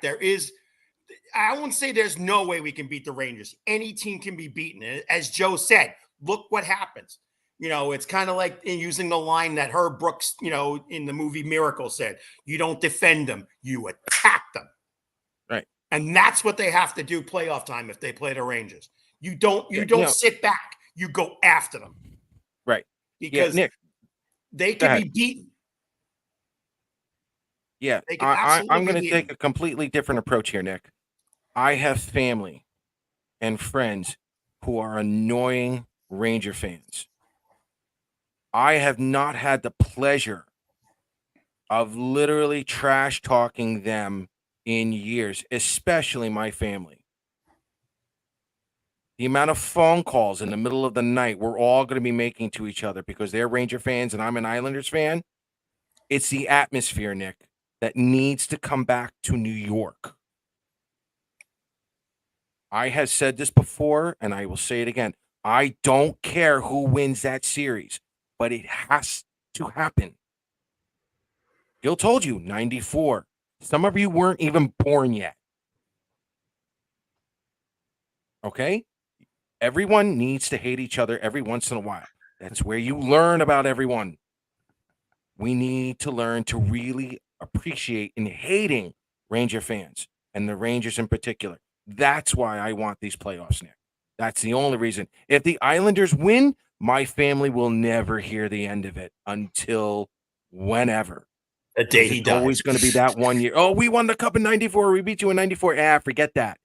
I won't say there's no way we can beat the Rangers. Any team can be beaten. As Joe said, look what happens. It's kind of like using the line that Herb Brooks, in the movie Miracle said, you don't defend them, you attack them. Right. And that's what they have to do playoff time if they play the Rangers. You don't sit back. You go after them. Right. Because Nick, They Go could ahead. be beaten. Yeah, They could I'm absolutely going to be take beaten. a completely different approach here, Nick. I have family and friends who are annoying Ranger fans. I have not had the pleasure of literally trash talking them in years, especially my family. The amount of phone calls in the middle of the night we're all going to be making to each other because they're Ranger fans and I'm an Islanders fan. It's the atmosphere, Nick, that needs to come back to New York. I have said this before, and I will say it again. I don't care who wins that series, but it has to happen. Gil told you, 94. Some of you weren't even born yet. Okay? Everyone needs to hate each other every once in a while. That's where you learn about everyone. We need to learn to really appreciate and hating Ranger fans and the Rangers in particular. That's why I want these playoffs, Nick. That's the only reason. If the Islanders win, my family will never hear the end of it until whenever. The day 'Cause he it's dies. always going to be that 1 year. Oh, we won the cup in 94. We beat you in 94. Ah, forget that.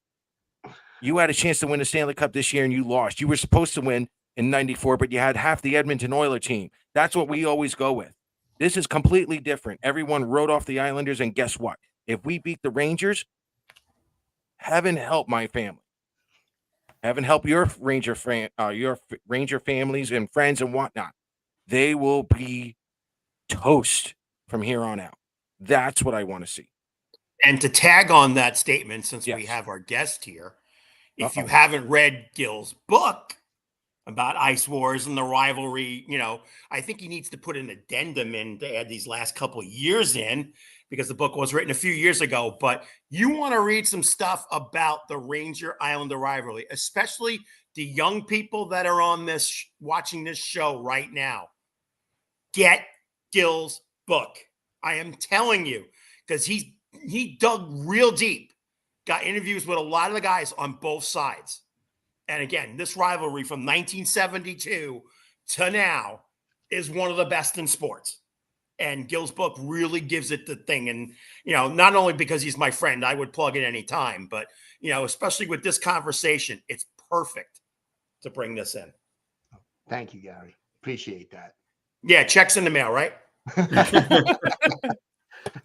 You had a chance to win the Stanley Cup this year and you lost. You were supposed to win in 94, but you had half the Edmonton Oiler team. That's what we always go with. This is completely different. Everyone wrote off the Islanders, and guess what? If we beat the Rangers, heaven help my family. Heaven help your Ranger Ranger families and friends and whatnot. They will be toast from here on out. That's what I want to see. And to tag on that statement, since we Yes. have our guest here, if you Uh-oh. haven't read Gill's book about Ice Wars and the rivalry, I think he needs to put an addendum in to add these last couple of years in because the book was written a few years ago. But you want to read some stuff about the Ranger Islander rivalry, especially the young people that are on this watching this show right now. Get Gill's book. I am telling you, because he dug real deep, got interviews with a lot of the guys on both sides. And again, this rivalry from 1972 to now is one of the best in sports. And Gill's book really gives it the thing. And, not only because he's my friend, I would plug it any time, but, especially with this conversation, it's perfect to bring this in. Thank you, Gary. Appreciate that. Yeah, checks in the mail, right?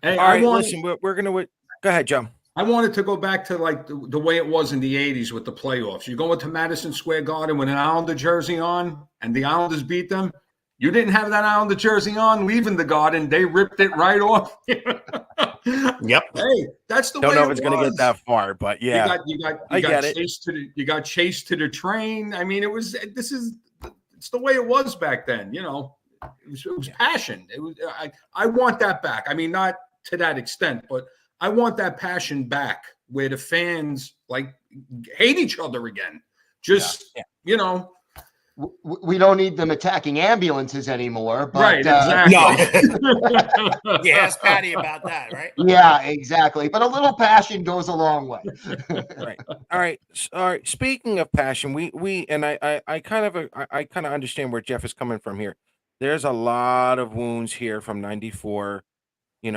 Hey, All right, listen, we're going to go ahead, Joe. I wanted to go back to like the way it was in the 80s with the playoffs. You go into Madison Square Garden with an Islander jersey on and the Islanders beat them. You didn't have that Islander jersey on leaving the Garden. They ripped it right off. Yep. Hey, that's the way Don't know it if it's going to get that far, but yeah. You got chased to the train. I mean, it's the way it was back then, It was passion. I want that back. I mean, not to that extent, but I want that passion back where the fans hate each other again. We don't need them attacking ambulances anymore. But, right, exactly. No. Yeah, ask Patty about that, right? Yeah, exactly. But a little passion goes a long way. Right. All right. Speaking of passion, we and I kind of understand where Jeff is coming from here. There's a lot of wounds here from 94. I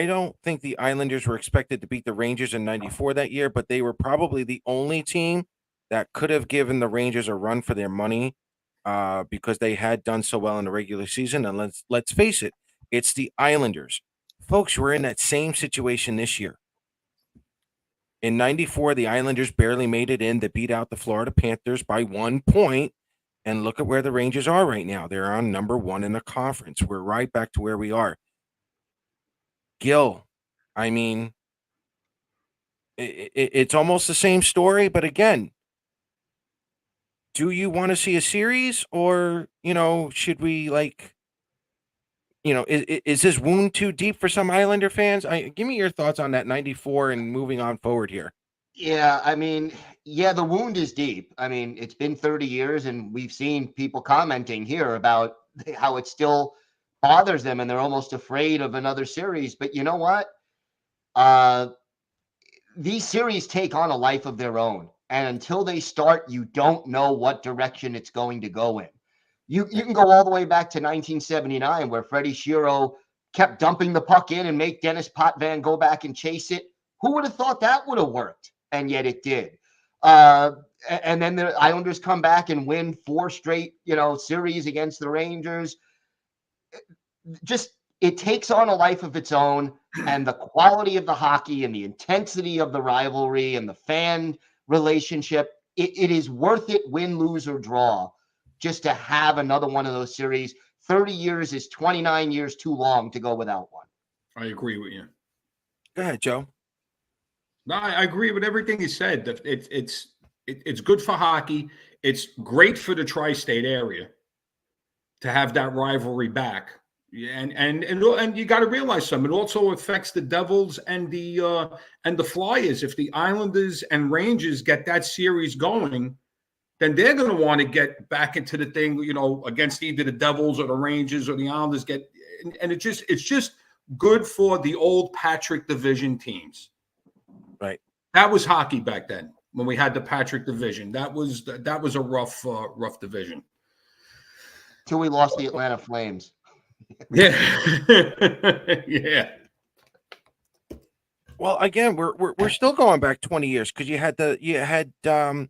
don't think the Islanders were expected to beat the Rangers in 94 that year, but they were probably the only team that could have given the Rangers a run for their money because they had done so well in the regular season. And let's face it, it's the Islanders. Folks, we're in that same situation this year. In 94, the Islanders barely made it in to beat out the Florida Panthers by 1 point. And look at where the Rangers are right now. They're on number 1 in the conference. We're right back to where we are. Gill, I mean, it's almost the same story, but again, do you want to see a series or, should we is this wound too deep for some Islander fans? Give me your thoughts on that 94 and moving on forward here. Yeah, I mean, the wound is deep. I mean, it's been 30 years and we've seen people commenting here about how it still bothers them and they're almost afraid of another series. But you know what? These series take on a life of their own. And until they start, you don't know what direction it's going to go in. You can go all the way back to 1979, where Freddie Shero kept dumping the puck in and make Dennis Potvin go back and chase it. Who would have thought that would have worked? And yet it did. And then the Islanders come back and win 4 straight, series against the Rangers. Just it takes on a life of its own, and the quality of the hockey and the intensity of the rivalry and the fan relationship, it is worth it, win, lose, or draw, just to have another one of those series. 30 years is 29 years too long to go without one. I agree with you. Go ahead, Joe. No, I agree with everything you said. It's good for hockey. It's great for the tri-state area to have that rivalry back. And you got to realize something. It also affects the Devils and the Flyers. If the Islanders and Rangers get that series going, then they're going to want to get back into the thing, against either the Devils or the Rangers or the Islanders. And it's just good for the old Patrick Division teams. Right. That was hockey back then when we had the Patrick Division. That was a rough division. Till we lost the Atlanta Flames. Yeah. Yeah. Well, again, we're still going back 20 years, because you had the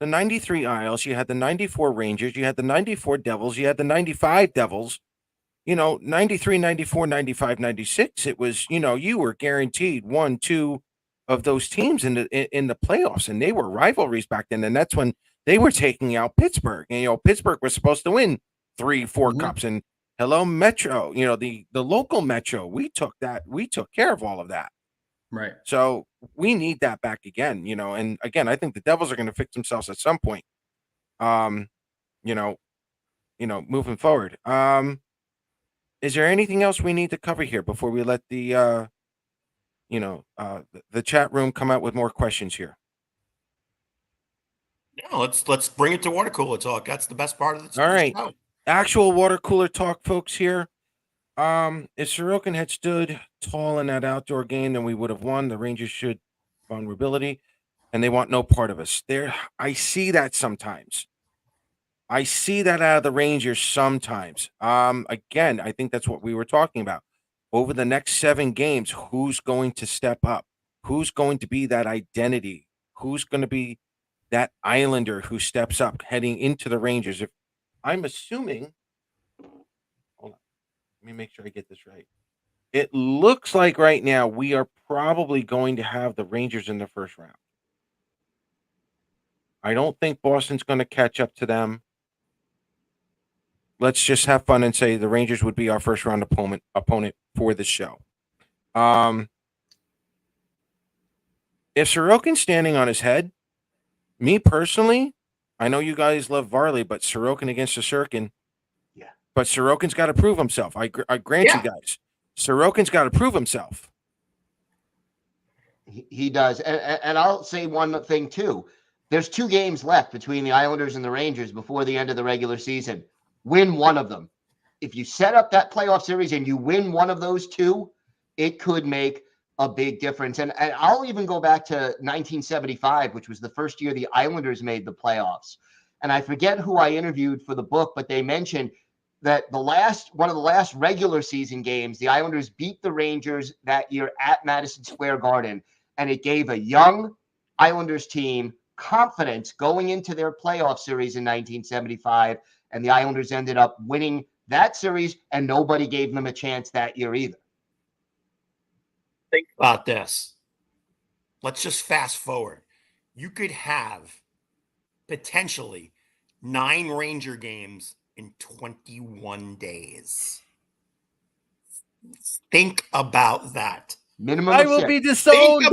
93 Isles, you had the 94 Rangers, you had the 94 Devils, you had the 95 Devils. 93, 94, 95, 96. It was, you were guaranteed 1, 2 of those teams in the playoffs, and they were rivalries back then. And that's when they were taking out Pittsburgh. And Pittsburgh was supposed to win 3, 4 cups, and hello Metro, the local Metro. We took care of all of that. Right. So we need that back again, and again, I think the Devils are going to fix themselves at some point. Moving forward. Is there anything else we need to cover here before we let the chat room come out with more questions here? No, let's bring it to water cooler talk. That's the best part of the All right. show. Actual water cooler talk, folks, here. If Sorokin had stood tall in that outdoor game, then we would have won. The Rangers should vulnerability, and they want no part of us. I see that sometimes. I see that out of the Rangers sometimes. Again, I think that's what we were talking about. Over the next 7 games, who's going to step up? Who's going to be that identity? Who's going to be that Islander who steps up heading into the Rangers? If I'm assuming, hold on, let me make sure I get this right. It looks like right now we are probably going to have the Rangers in the first round. I don't think Boston's going to catch up to them. Let's just have fun and say the Rangers would be our first round opponent for the show. If Sorokin's standing on his head, me personally, I know you guys love Varley, but Sorokin against Sorokin. Yeah. But Sorokin's got to prove himself. I grant you guys. Sorokin's got to prove himself. He does. And I'll say one thing, too. There's 2 games left between the Islanders and the Rangers before the end of the regular season. Win one of them. If you set up that playoff series and you win one of those 2, it could make a big difference. And I'll even go back to 1975, which was the first year the Islanders made the playoffs. And I forget who I interviewed for the book, but they mentioned that one of the last regular season games, the Islanders beat the Rangers that year at Madison Square Garden. And it gave a young Islanders team confidence going into their playoff series in 1975. And the Islanders ended up winning that series, and nobody gave them a chance that year either. Think about this. Let's just fast forward. You could have potentially 9 Ranger games in 21 days. Think about that. Minimum I of will 6. be disowned.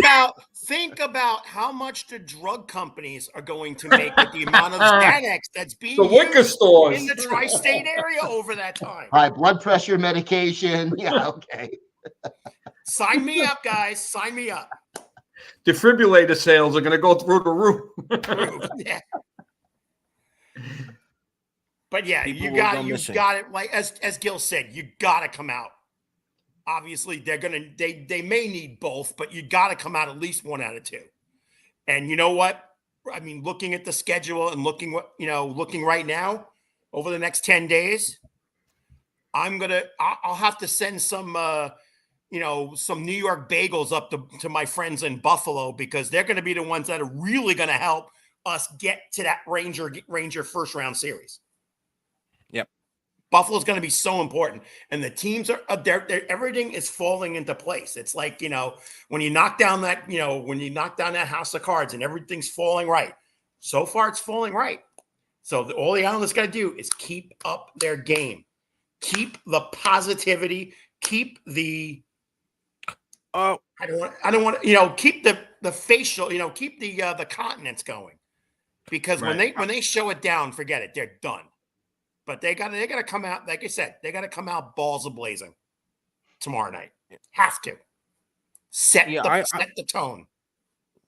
Think about how much the drug companies are going to make with the amount of Xanax that's being The liquor used stores in the tri-state area over that time. High blood pressure medication. Yeah, okay. Sign me up, guys. Sign me up. Defibrillator sales are going to go through the roof. Yeah. But yeah, People you will got go it. missing. Like as Gill said, you got to come out. Obviously, they may need both, but you got to come out at least 1 out of 2. And you know what? I mean, looking at the schedule and looking right now, over the next 10 days, I'll have to send some some New York bagels up to my friends in Buffalo, because they're going to be the ones that are really going to help us get to that Ranger first round series. Yep. Buffalo's going to be so important, and the teams are everything is falling into place. It's like, when you knock down that house of cards and everything's falling right. So far, it's falling right. So all the Islanders got to do is keep up their game, keep the positivity, keep the I don't want keep the facial, keep the continents going, because Right. when they show it down, forget it, they're done. But they got to come out, like I said, they got to come out balls a blazing tomorrow night. Have to set the tone.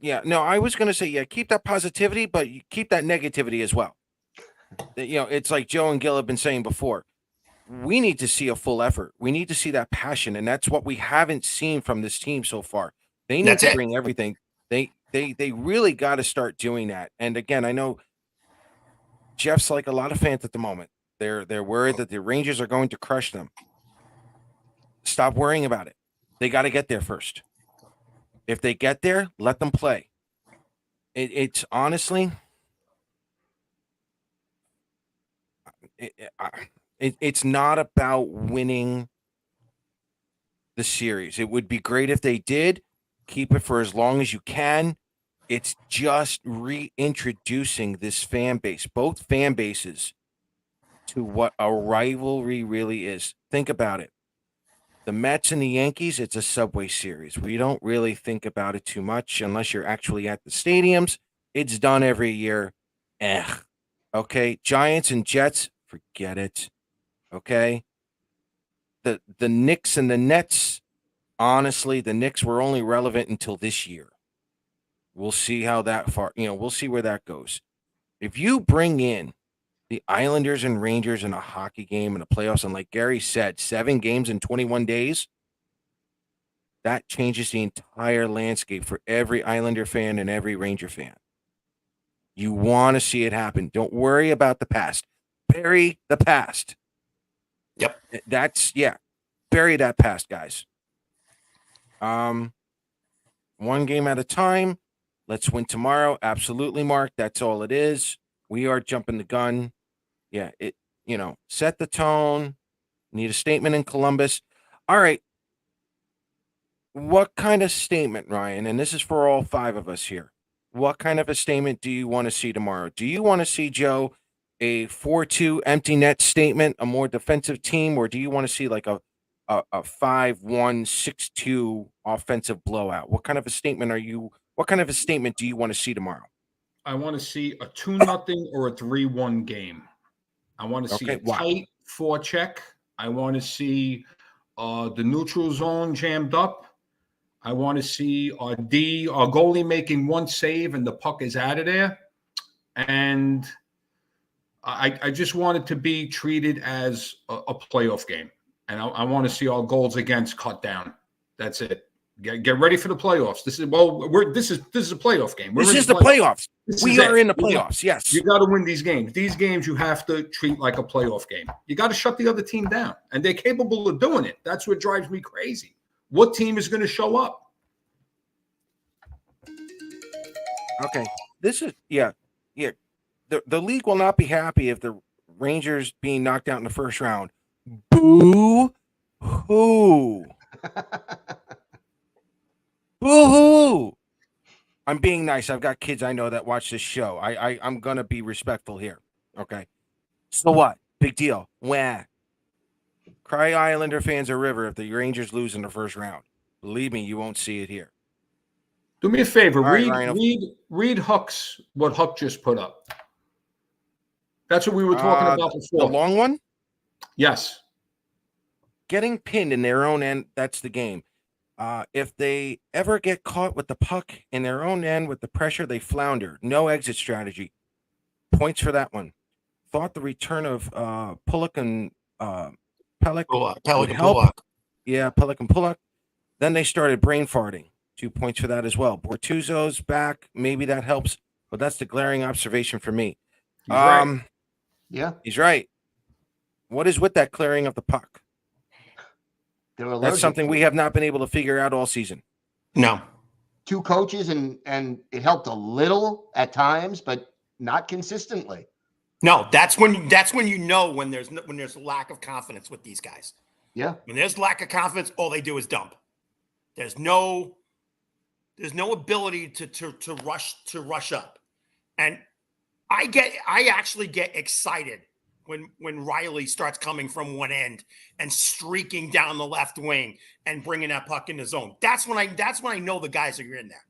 Yeah, no, I was going to say, yeah, keep that positivity, but you keep that negativity as well. It's like Joe and Gill have been saying before. We need to see a full effort. We need to see that passion, and that's what we haven't seen from this team so far. They need to bring everything. They really got to start doing that. And again, I know Jeff's like a lot of fans at the moment. They're worried that the Rangers are going to crush them. Stop worrying about it. They got to get there first. If they get there, let them play. It's honestly, it's not about winning the series. It would be great if they did. Keep it for as long as you can. It's just reintroducing this fan base, both fan bases, to what a rivalry really is. Think about it. The Mets and the Yankees, it's a Subway Series. We don't really think about it too much unless you're actually at the stadiums. It's done every year. Okay. Giants and Jets, forget it. Okay. The Knicks and the Nets, honestly, the Knicks were only relevant until this year. We'll see how that far, we'll see where that goes. If you bring in the Islanders and Rangers in a hockey game in the playoffs, and like Gary said, 7 games in 21 days, that changes the entire landscape for every Islander fan and every Ranger fan. You want to see it happen. Don't worry about the past. Bury the past. Yep. Bury that past, guys. One game at a time. Let's win tomorrow. Absolutely, Mark. That's all it is. We are jumping the gun. Yeah, set the tone. Need a statement in Columbus. All right. What kind of statement, Ryan? And this is for all 5 of us here. What kind of a statement do you want to see tomorrow? Do you want to see, Joe, a 4-2 empty net statement, a more defensive team, or do you want to see like a 5-1, 6-2 offensive blowout? What kind of a statement do you want to see tomorrow? I want to see a 2-0 or a 3-1 game. I want to see a tight forecheck. I want to see the neutral zone jammed up. I want to see our goalie making one save and the puck is out of there. And I just want it to be treated as a playoff game. And I want to see our goals against cut down. That's it. Get ready for the playoffs. This is a playoff game. This is the playoffs. We are in the playoffs. Yes. You got to win these games. These games you have to treat like a playoff game. You got to shut the other team down. And they're capable of doing it. That's what drives me crazy. What team is going to show up? Okay. This is The league will not be happy if the Rangers being knocked out in the first round. Boo hoo. Boo-hoo! I'm being nice. I've got kids I know that watch this show. I'm going to be respectful here. Okay. So what? Big deal. Wah. Cry Islander fans a river if the Rangers lose in the first round. Believe me, you won't see it here. Do me a favor. All right, read Huck's, what Huck just put up. That's what we were talking about before. The long one? Yes. Getting pinned in their own end, that's the game. If they ever get caught with the puck in their own end with the pressure, they flounder. No exit strategy. Points for that one. Thought the return of Pulock and Pellick would help. Pulock. Yeah, Pellick and Pulock. Then they started brain farting. 2 points for that as well. Bortuzzo's back. Maybe that helps, but that's the glaring observation for me. He's right. Yeah, he's right. What is with that clearing of the puck? They're allergic That's something to we it. have not been able to figure out all season. No. 2 coaches, and it helped a little at times, but not consistently. No, that's when you know when there's lack of confidence with these guys. Yeah. When there's lack of confidence, all they do is dump. There's no ability to rush up. And I actually get excited when Riley starts coming from one end and streaking down the left wing and bringing that puck in the zone. That's when I know the guys are in there.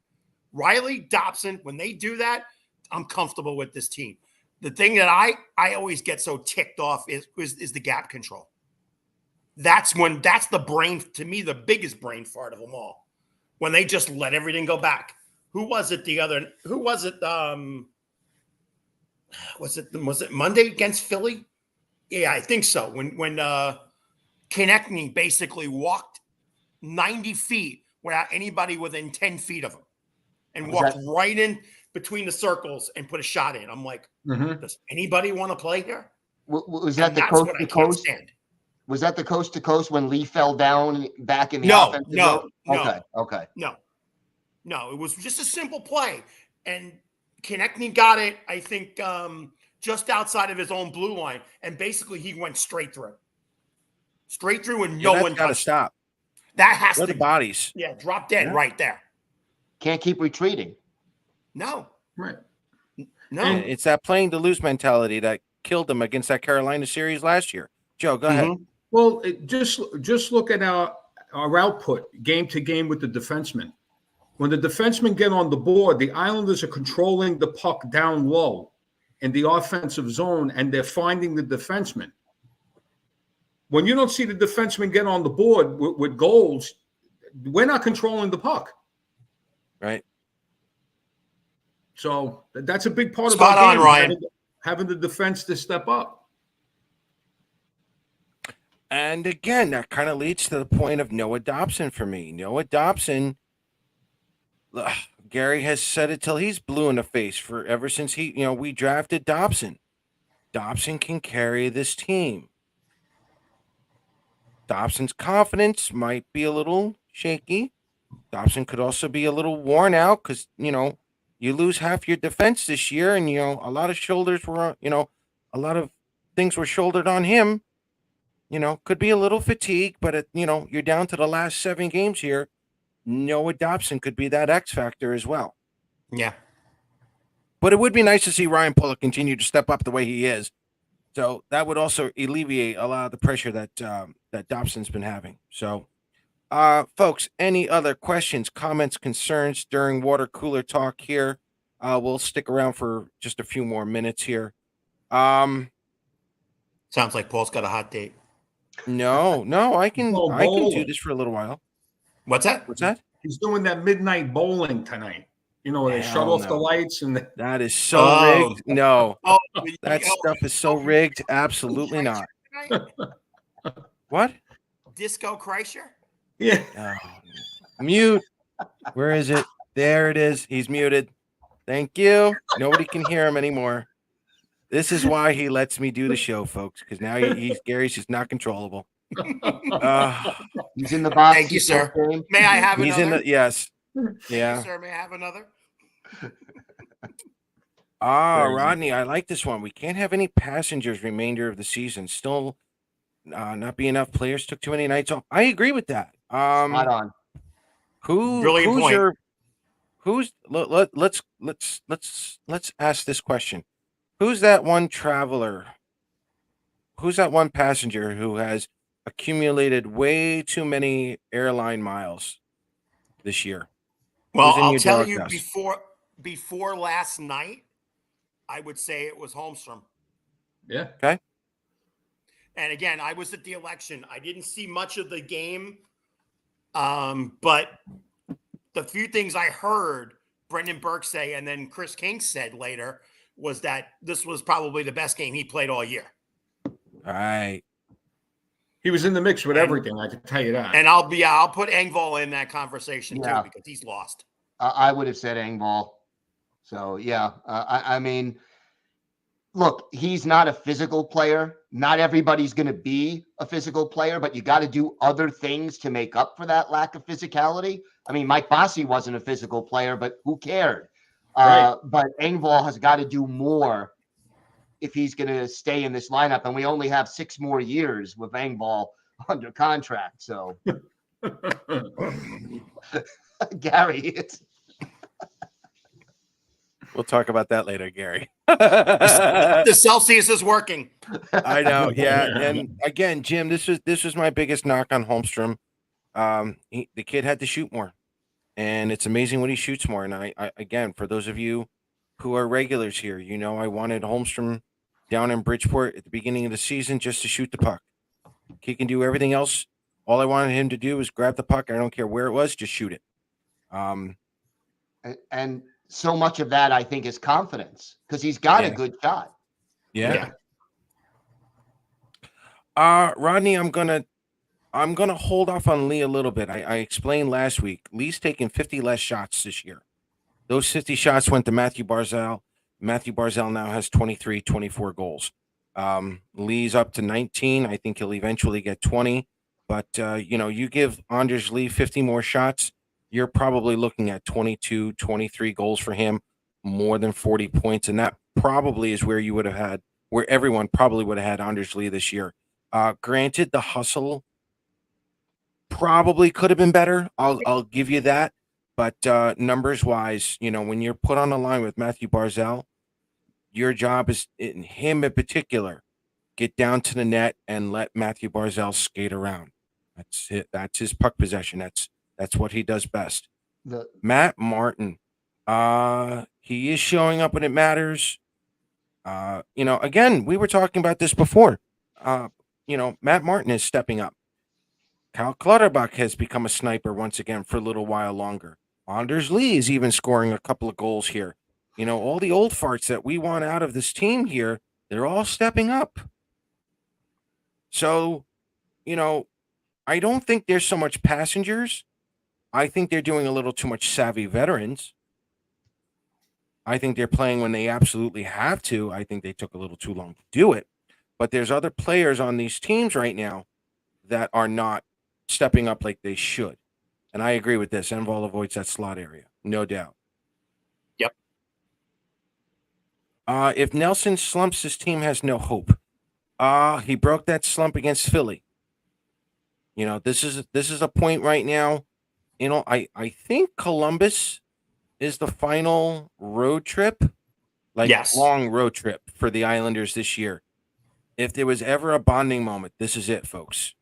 Riley, Dobson, when they do that, I'm comfortable with this team. The thing that I always get so ticked off is the gap control. That's the brain, to me, the biggest brain fart of them all. When they just let everything go back. Who was it? Was it Monday against Philly? Yeah, I think so. When Konechny basically walked 90 feet without anybody within 10 feet of him and walked right in between the circles and put a shot in. I'm like, does anybody want to play here? Was that And the that's coast what to I can't coast? stand. Was that the coast to coast when Lee fell down back in the No, offensive no, zone? no. Okay. No, it was just a simple play. And Konechny got it, I think, just outside of his own blue line. And basically he went straight through. And no one got to touched. stop. That has Where to the bodies. Yeah, drop dead right there. Can't keep retreating. No. Right. No. And it's that playing to lose mentality that killed them against that Carolina series last year. Joe, go ahead. Well, just look at our output game to game with the defensemen. When the defensemen get on the board, the Islanders are controlling the puck down low in the offensive zone, and they're finding the defensemen. When you don't see the defensemen get on the board with goals, we're not controlling the puck. Right. So that's a big part Spot of our on, game, Ryan. having the defense to step up. And again, that kind of leads to the point of Noah Dobson for me. Noah Dobson, Gary has said it till he's blue in the face ever since we drafted Dobson. Dobson can carry this team. Dobson's confidence might be a little shaky. Dobson could also be a little worn out because, you lose half your defense this year, and, a lot of shoulders were, a lot of things were shouldered on him. Could be a little fatigued, but, you're down to the last 7 games here. Noah Dobson could be that X factor as well. Yeah. But it would be nice to see Ryan Pulock continue to step up the way he is. So that would also alleviate a lot of the pressure that Dobson's been having. So, folks, any other questions, comments, concerns during water cooler talk here? We'll stick around for just a few more minutes here. Sounds like Paul's got a hot date. No, I can do this for a little while. What's that? He's doing that midnight bowling tonight. Where they shut off the lights and that is so rigged. No, that Oh, stuff is so rigged. Absolutely not. What? Disco Kreischer? Yeah. Mute. Where is it? There it is. He's muted. Thank you. Nobody can hear him anymore. This is why he lets me do the show, folks, because now Gary's just not controllable. He's in the box. Thank you, sir. May I have He's another? yes. Thank Yeah. you, sir. May I have another? Rodney, I like this one. We can't have any passengers remainder of the season. Still not be enough players took too many nights off. I agree with that. Spot on. Brilliant point. Let's ask this question. Who's that one traveler? Who's that one passenger who has accumulated way too many airline miles this year? Well, I'll tell you before last night, I would say it was Holmstrom. Yeah. Okay. And again, I was at the election. I didn't see much of the game. But the few things I heard Brendan Burke say, and then Chris King said later, was that this was probably the best game he played all year. All right. He was in the mix with everything, I can tell you that. And I'll put Engvall in that conversation too, because he's lost. I would have said Engvall. So, yeah, I mean, look, he's not a physical player. not everybody's going to be a physical player, but you got to do other things to make up for that lack of physicality. I mean, Mike Bossy wasn't a physical player, but who cared? Right. But Engvall has got to do more if he's going to stay in this lineup. And we only have 6 more years with Engvall under contract. So, Gary, it's We'll talk about that later, Gary. The Celsius is working. I know, yeah. And again, Jim, this was my biggest knock on Holmstrom. The kid had to shoot more, and it's amazing when he shoots more. And I again, for those of you who are regulars here, you know I wanted Holmstrom down in Bridgeport at the beginning of the season just to shoot the puck. He can do everything else. All I wanted him to do was grab the puck. I don't care where it was, just shoot it. and so much of that I think is confidence because he's got Yeah. a good shot. Yeah. Rodney, I'm gonna hold off on Lee a little bit. I explained last week. Lee's taken 50 less shots this year. Those 50 shots went to Matthew Barzal. Matthew Barzal now has 23, 24 goals. Lee's up to 19. I think he'll eventually get 20. But you give Anders Lee 50 more shots, you're probably looking at 22, 23 goals for him, more than 40 points, and that probably is where everyone probably would have had Anders Lee this year. Granted, the hustle probably could have been better. I'll give you that. But numbers wise, when you're put on the line with Matthew Barzal, your job is, in him in particular, get down to the net and let Matthew Barzal skate around. That's it. That's his puck possession. That's what he does best. Matt Martin, he is showing up when it matters. Again, we were talking about this before. Matt Martin is stepping up. Kyle Clutterbuck has become a sniper once again for a little while longer. Anders Lee is even scoring a couple of goals here. All the old farts that we want out of this team here, they're all stepping up. So, I don't think there's so much passengers. I think they're doing a little too much savvy veterans. I think they're playing when they absolutely have to. I think they took a little too long to do it. But there's other players on these teams right now that are not stepping up like they should. And I agree with this. Engvall avoids that slot area, no doubt. Yep. If Nelson slumps, his team has no hope. He broke that slump against Philly. This is a point right now. I think Columbus is the final road trip, Yes. long road trip for the Islanders this year. If there was ever a bonding moment, this is it, folks.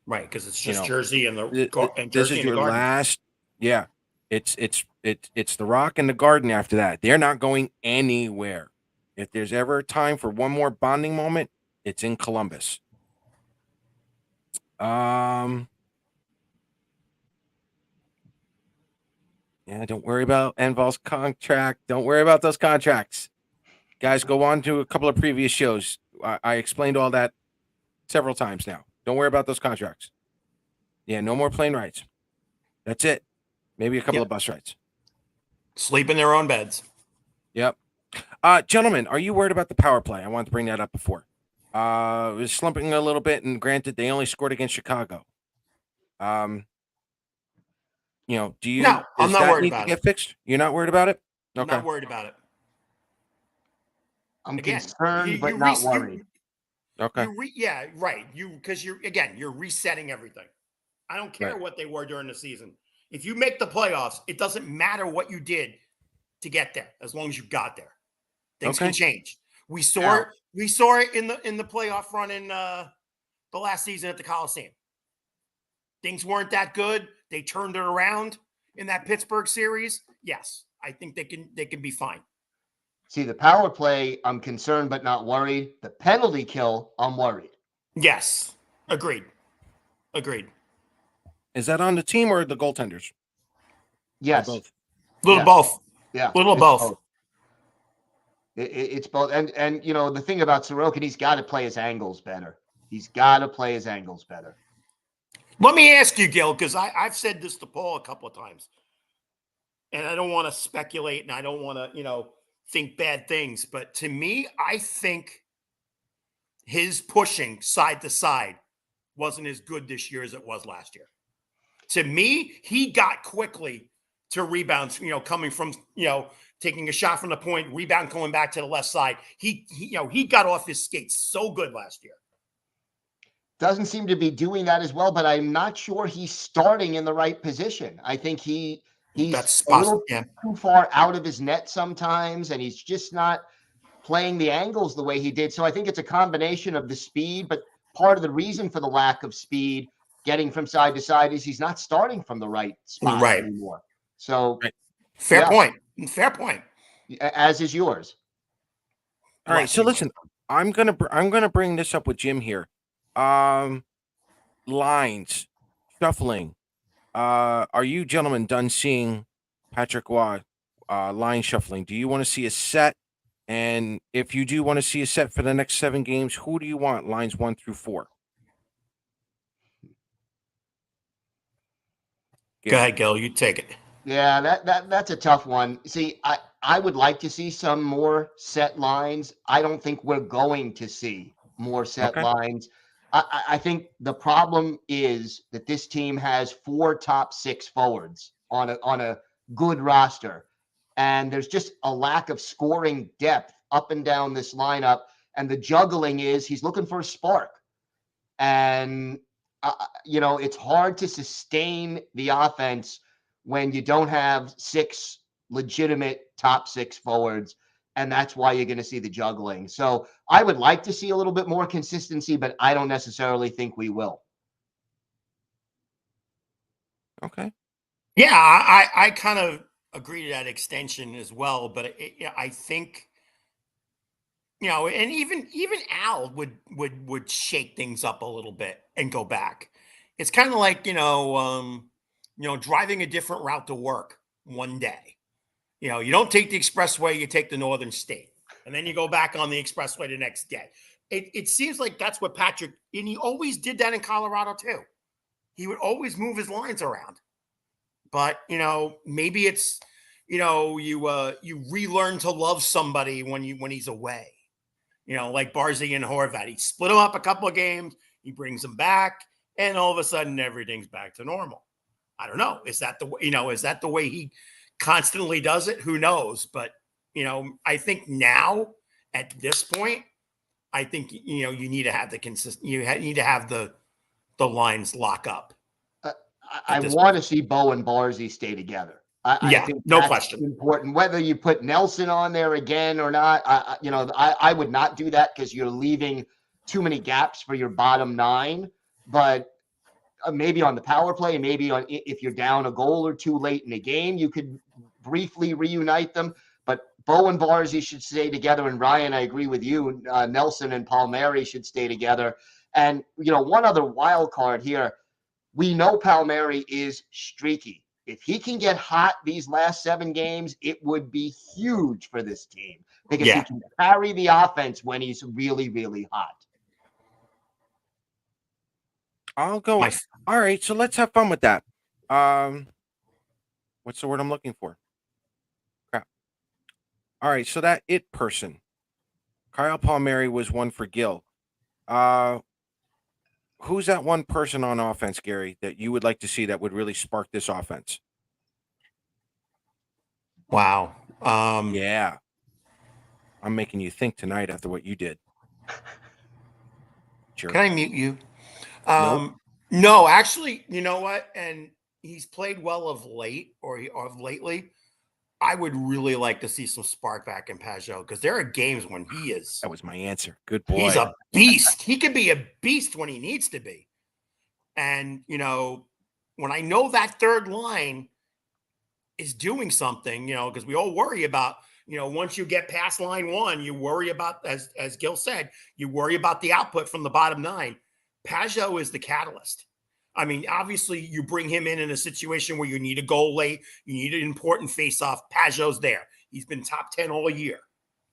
Right, because it's just Jersey and This is your Garden. last. Yeah, it's the Rock and the Garden. After that, they're not going anywhere. If there's ever a time for one more bonding moment, it's in Columbus. Yeah, don't worry about Engvall's contract. Don't worry about those contracts. Guys, go on to a couple of previous shows. I explained all that several times now. Don't worry about those contracts. Yeah, no more plane rides. That's it. Maybe a couple of bus rides. Sleep in their own beds. Yep. Gentlemen, are you worried about the power play? I wanted to bring that up before. It was slumping a little bit, and granted, they only scored against Chicago. Do you? No, I'm not worried about it. Get fixed? You're not worried about it? Okay. I'm not worried about it. I'm concerned, but not worried. Okay. Yeah, right. Because you're resetting everything. I don't care what they were during the season. If you make the playoffs, it doesn't matter what you did to get there, as long as you got there. Things can change. We saw it. We saw it in the playoff run in the last season at the Coliseum. Things weren't that good. They turned it around in that Pittsburgh series. Yes, I think they can be fine. See, the power play, I'm concerned but not worried. The penalty kill, I'm worried. Yes, agreed. Is that on the team or the goaltenders? Yes. Or both. Little both. Yeah. Little both. It's both. And the thing about Sorokin, he's got to play his angles better. Let me ask you, Gill, because I've said this to Paul a couple of times, and I don't want to speculate and I don't want to, think bad things. But to me, I think his pushing side to side wasn't as good this year as it was last year. To me, he got quickly to rebounds, coming from, taking a shot from the point, rebound going back to the left side. He got off his skates so good last year. Doesn't seem to be doing that as well, but I'm not sure he's starting in the right position. I think he's That's a little possible. Yeah. too far out of his net sometimes, and he's just not playing the angles the way he did. So I think it's a combination of the speed, but part of the reason for the lack of speed getting from side to side is he's not starting from the right spot Right. anymore. So Fair point. Fair point. As is yours. All right. So listen, I'm gonna bring this up with Jim here. Lines shuffling. Are you gentlemen done seeing Patrick Waugh line shuffling? Do you want to see a set? And if you do want to see a set for the next 7 games, who do you want lines 1 through 4? Go ahead, Gil. You take it. Yeah, that's a tough one. See, I would like to see some more set lines. I don't think we're going to see more set lines. I think the problem is that this team has 4 top 6 forwards on a good roster, and there's just a lack of scoring depth up and down this lineup. And the juggling is he's looking for a spark, and it's hard to sustain the offense when you don't have 6 legitimate top 6 forwards. And that's why you're going to see the juggling. So I would like to see a little bit more consistency, but I don't necessarily think we will. Okay. Yeah, I kind of agree to that extension as well. But I think, and even Al would shake things up a little bit and go back. It's kind of like, driving a different route to work one day. You don't take the expressway, you take the Northern State, and then you go back on the expressway the next day. It seems like that's what Patrick, and he always did that in Colorado too. He would always move his lines around. But, maybe it's, you relearn to love somebody when he's away. Like Barzy and Horvat. He split them up a couple of games, he brings them back, and all of a sudden everything's back to normal. I don't know. Is that the way he constantly does it? Who knows? But, I think now at this point, I think, you need to have need to have the lines lock up. I want to see Bo and Barzy stay together. I think no question. Important. Whether you put Nelson on there again or not, I would not do that because you're leaving too many gaps for your bottom 9. But maybe on the power play, maybe if you're down a goal or 2 late in the game, you could briefly reunite them. But Bo and Barzy should stay together. And Ryan, I agree with you. Nelson and Palmieri should stay together. And one other wild card here. We know Palmieri is streaky. If he can get hot these last 7 games, it would be huge for this team because he can carry the offense when he's really, really hot. I'll go. All right, so let's have fun with that. What's the word I'm looking for? Crap. All right, so that it person. Kyle Palmieri was one for Gill. Who's that one person on offense, Gary, that you would like to see that would really spark this offense? Wow. Yeah. I'm making you think tonight after what you did. Sure. Can I mute you? Nope. No, actually, you know what? And he's played well of late or lately. I would really like to see some spark back in Pajot because there are games when he is. That was my answer. Good boy. He's a beast. He can be a beast when he needs to be. And, when I know that third line is doing something, because we all worry about, once you get past line 1, you worry about, as Gil said, you worry about the output from the bottom 9. Pajot is the catalyst. I mean, obviously, you bring him in a situation where you need a goal late, you need an important faceoff. Pajot's there. He's been top 10 all year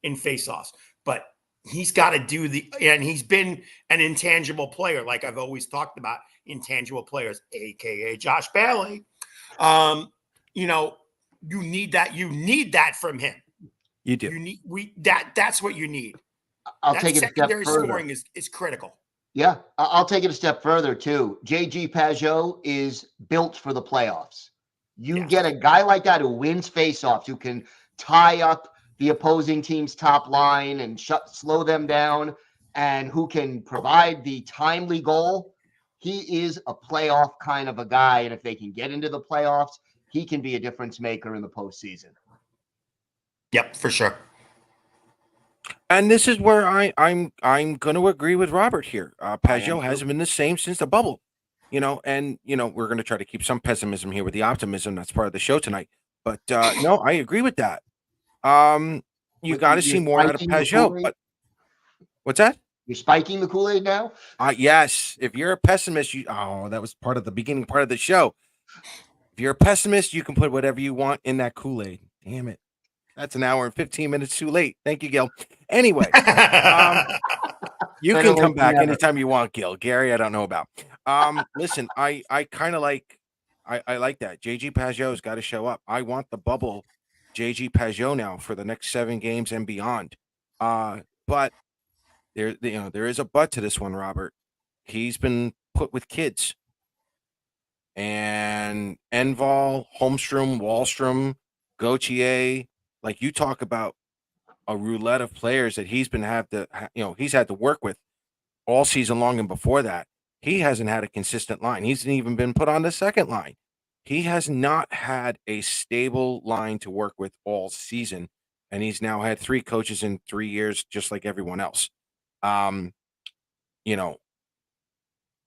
in faceoffs, but he's got to do and he's been an intangible player, like I've always talked about intangible players, aka Josh Bailey. You need that. You need that from him. You do. That's what you need. I'll That take it a step secondary further. scoring is critical. Yeah, I'll take it a step further too. JG Pajot is built for the playoffs. You Yes. get a guy like that who wins faceoffs, who can tie up the opposing team's top line and slow them down, and who can provide the timely goal. He is a playoff kind of a guy, and if they can get into the playoffs, he can be a difference maker in the postseason. Yep, for sure. And this is where I'm going to agree with Robert here. Pajot too. hasn't been the same since the bubble, and we're going to try to keep some pessimism here with the optimism. That's part of the show tonight. But no, I agree with that. You got to see more out of spiking the Pajot. Kool-Aid? But what's that? You're spiking the Kool-Aid now? Yes. If you're a pessimist, that was part of the beginning part of the show. If you're a pessimist, you can put whatever you want in that Kool-Aid. Damn it. That's an hour and 15 minutes too late. Thank you, Gil. Anyway, you can come back anytime you want, Gil. Gary, I don't know about. Listen, I kind of like I like that. JG Pajot's got to show up. I want the bubble JG Pajot now for the next 7 games and beyond. But there is a but to this one, Robert. He's been put with kids. And Enval, Holmstrom, Wallstrom, Gauthier, like you talk about a roulette of players that he's had to work with all season long, and before that, he hasn't had a consistent line. He hasn't even been put on the second line. He has not had a stable line to work with all season, and he's now had 3 coaches in 3 years, just like everyone else.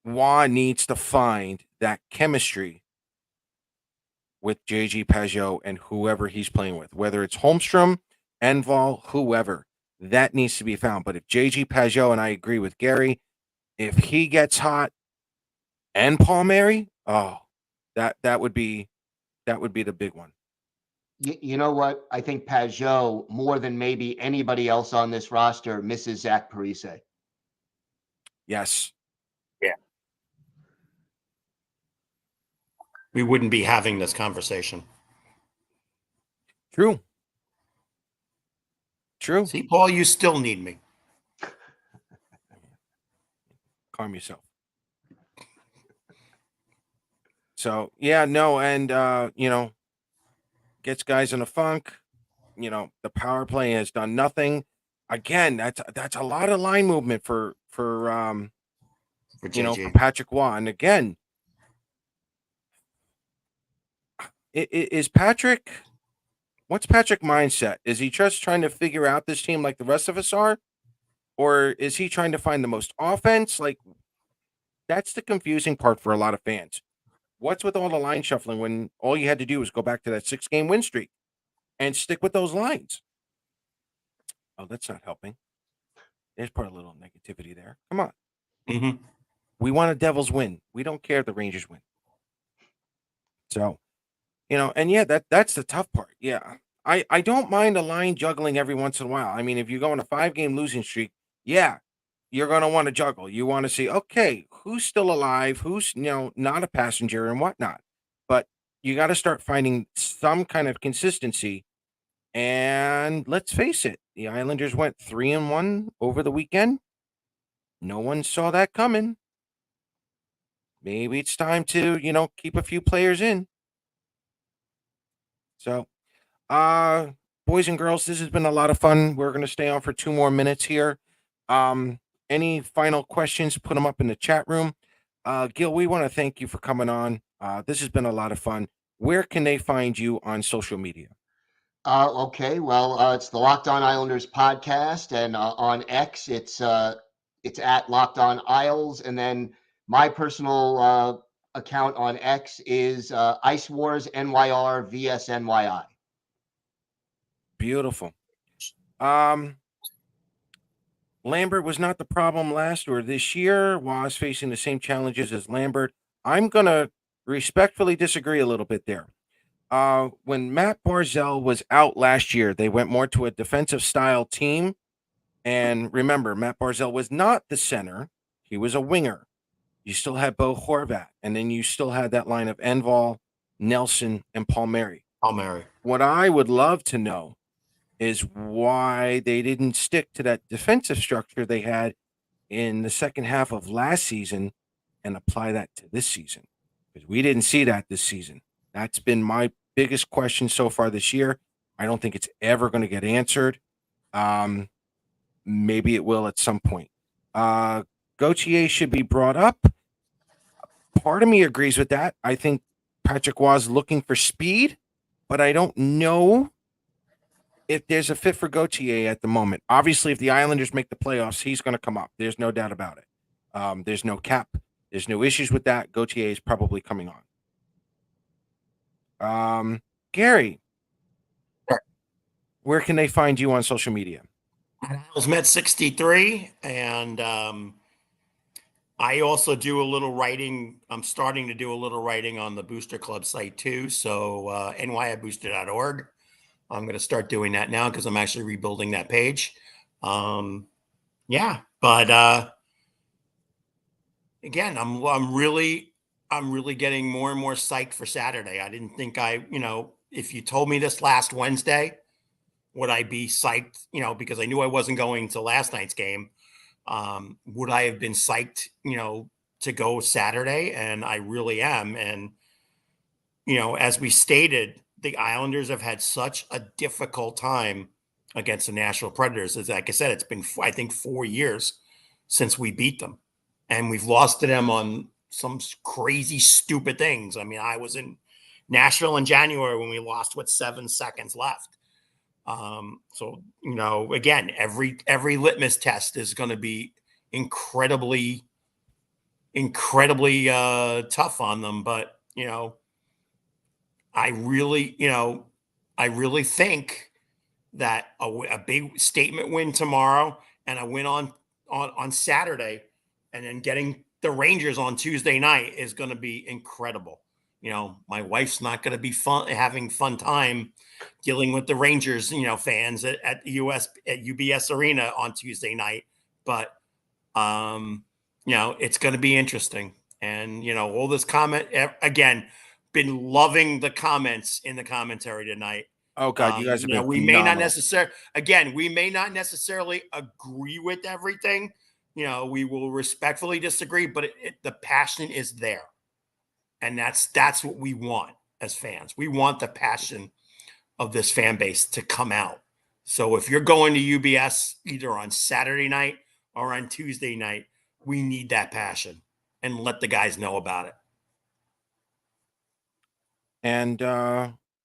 Waugh needs to find that chemistry with JG Pajot and whoever he's playing with, whether it's Holmstrom, Enval, whoever, that needs to be found. But if JG Pajot, and I agree with Gary, if he gets hot and Palmieri, that would be the big one. You know what? I think Pajot, more than maybe anybody else on this roster, misses Zach Parise. Yes. Yeah. We wouldn't be having this conversation. True. See, Paul, you still need me. Calm yourself. So, yeah, no, and, gets guys in a funk. The power play has done nothing. Again, that's a lot of line movement for Patrick Waugh. And again, is Patrick, what's Patrick's mindset? Is he just trying to figure out this team like the rest of us are? Or is he trying to find the most offense? Like, that's the confusing part for a lot of fans. What's with all the line shuffling when all you had to do was go back to that 6-game win streak and stick with those lines? Oh, that's not helping. There's part of a little negativity there. Come on. Mm-hmm. We want a Devils win. We don't care if the Rangers win. So, and yeah, that's the tough part. Yeah. I don't mind a line juggling every once in a while. I mean, if you go on a 5-game losing streak, yeah, you're going to want to juggle. You want to see, okay, who's still alive, who's, not a passenger and whatnot. But you got to start finding some kind of consistency. And let's face it, the Islanders went 3-1 over the weekend. No one saw that coming. Maybe it's time to, keep a few players in. So, boys and girls, this has been a lot of fun. We're going to stay on for 2 more minutes here. Any final questions, put them up in the chat room. Gil, we want to thank you for coming on. This has been a lot of fun. Where can they find you on social media? Okay, well, it's the Locked On Islanders podcast, and on X, it's at Locked On Isles, and then my personal account on X is Ice Wars NYR VSNYI. Beautiful. Lambert was not the problem last or this year. Was facing the same challenges as Lambert. I'm going to respectfully disagree a little bit there. When Matt Barzal was out last year, they went more to a defensive style team. And remember, Matt Barzal was not the center. He was a winger. You still had Bo Horvat. And then you still had that line of Enval, Nelson, and Palmieri. Palmieri. What I would love to know is why they didn't stick to that defensive structure they had in the second half of last season and apply that to this season. Because we didn't see that this season. That's been my biggest question so far this year. I don't think it's ever going to get answered. Maybe it will at some point. Gauthier should be brought up. Part of me agrees with that. I think Patrick Waugh is looking for speed, but I don't know if there's a fit for Gauthier at the moment. Obviously, if the Islanders make the playoffs, he's going to come up. There's no doubt about it. There's no cap. There's no issues with that. Gauthier is probably coming on. Gary, Sure. Where can they find you on social media? Owls Met 63, and I also do a little writing. I'm starting to do a little writing on the Booster Club site too. So nybooster.org. I'm going to start doing that now because I'm actually rebuilding that page. Yeah, but again, I'm really getting more and more psyched for Saturday. I didn't think if you told me this last Wednesday, would I be psyched? Because I knew I wasn't going to last night's game. Would I have been psyched? To go Saturday, and I really am. And as we stated, the Islanders have had such a difficult time against the Nashville Predators. Like I said, it's been, I think, 4 years since we beat them, and we've lost to them on some crazy, stupid things. I mean, I was in Nashville in January when we lost with 7 seconds left. So again, every litmus test is going to be incredibly tough on them. But I really think that a big statement win tomorrow and a win on Saturday, and then getting the Rangers on Tuesday night is going to be incredible. My wife's not going to be having fun time dealing with the Rangers, fans at UBS Arena on Tuesday night. But, it's going to be interesting. And, all this comment, again, been loving the comments in the commentary tonight. Oh God, you guys have been we phenomenal. may not necessarily agree with everything. We will respectfully disagree, but the passion is there. And that's what we want as fans. We want the passion of this fan base to come out. So if you're going to UBS either on Saturday night or on Tuesday night, we need that passion, and let the guys know about it. And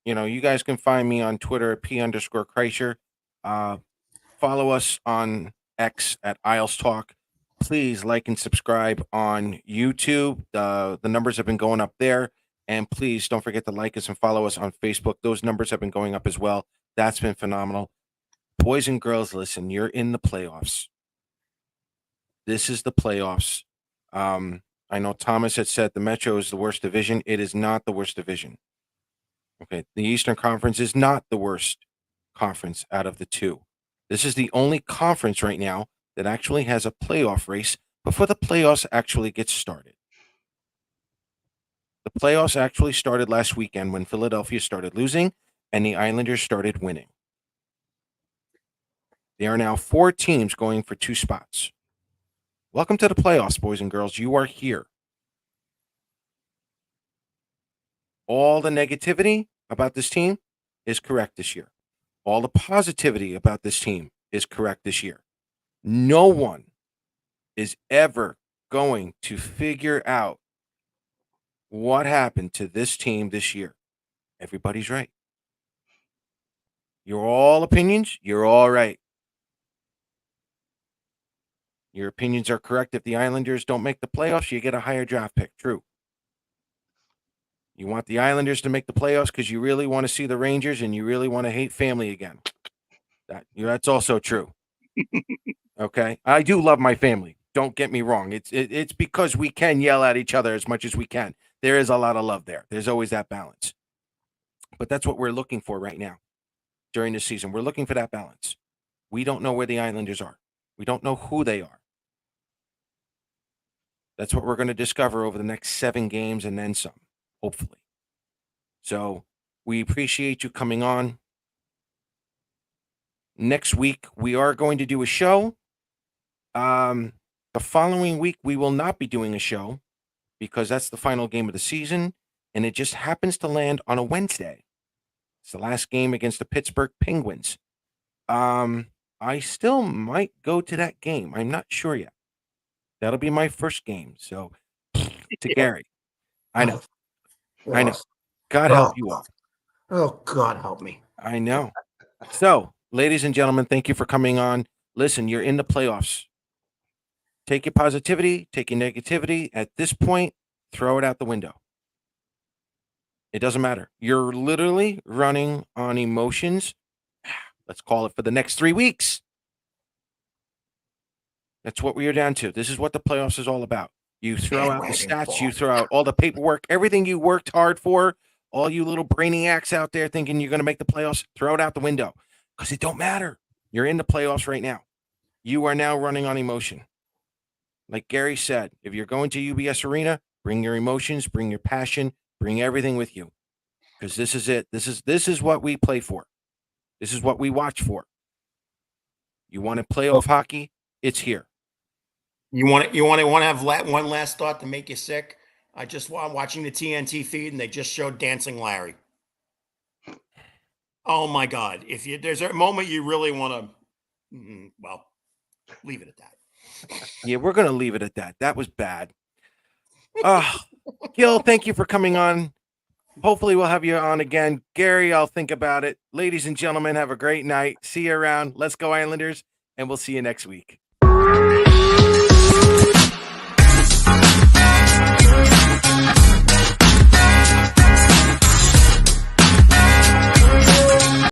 you guys can find me on Twitter at P_Kreischer. Follow us on X at Isles Talk. Please like and subscribe on YouTube. The numbers have been going up there. And please don't forget to like us and follow us on Facebook. Those numbers have been going up as well. That's been phenomenal. Boys and girls, listen, you're in the playoffs. This is the playoffs. I know Thomas had said the Metro is the worst division. It is not the worst division. Okay, the Eastern Conference is not the worst conference out of the two. This is the only conference right now that actually has a playoff race before the playoffs actually get started. The playoffs actually started last weekend when Philadelphia started losing and the Islanders started winning. There are now 4 teams going for 2 spots. Welcome to the playoffs, boys and girls. You are here. All the negativity about this team is correct this year. All the positivity about this team is correct this year. No one is ever going to figure out what happened to this team this year. Everybody's right. You're all opinions. You're all right. Your opinions are correct. If the Islanders don't make the playoffs, you get a higher draft pick. True. You want the Islanders to make the playoffs because you really want to see the Rangers and you really want to hate family again. That's also true. Okay. I do love my family. Don't get me wrong. It's because we can yell at each other as much as we can. There is a lot of love there. There's always that balance. But that's what we're looking for right now during the season. We're looking for that balance. We don't know where the Islanders are. We don't know who they are. That's what we're going to discover over the next 7 games and then some, hopefully. So we appreciate you coming on. Next week, we are going to do a show. The following week, we will not be doing a show because that's the final game of the season, and it just happens to land on a Wednesday. It's the last game against the Pittsburgh Penguins. I still might go to that game. I'm not sure yet. That'll be my first game. So, to Gary, I know. I know. God help you all. Oh, God help me. I know. So, ladies and gentlemen, thank you for coming on. Listen, you're in the playoffs. Take your positivity, take your negativity. At this point, throw it out the window. It doesn't matter. You're literally running on emotions. Let's call it for the next 3 weeks. That's what we are down to. This is what the playoffs is all about. You throw out the stats, you throw out all the paperwork, everything you worked hard for, all you little brainiacs out there thinking you're going to make the playoffs, throw it out the window because it don't matter. You're in the playoffs right now. You are now running on emotion. Like Gary said, if you're going to UBS Arena, bring your emotions, bring your passion, bring everything with you because this is it. This is what we play for. This is what we watch for. You want to playoff hockey? It's here. You want to have one last thought to make you sick? I'm watching the TNT feed and they just showed Dancing Larry. Oh my God! There's a moment you really want to, well, leave it at that. Yeah, we're gonna leave it at that. That was bad. Gill, thank you for coming on. Hopefully we'll have you on again. Gary, I'll think about it. Ladies and gentlemen, have a great night. See you around. Let's go Islanders, and we'll see you next week.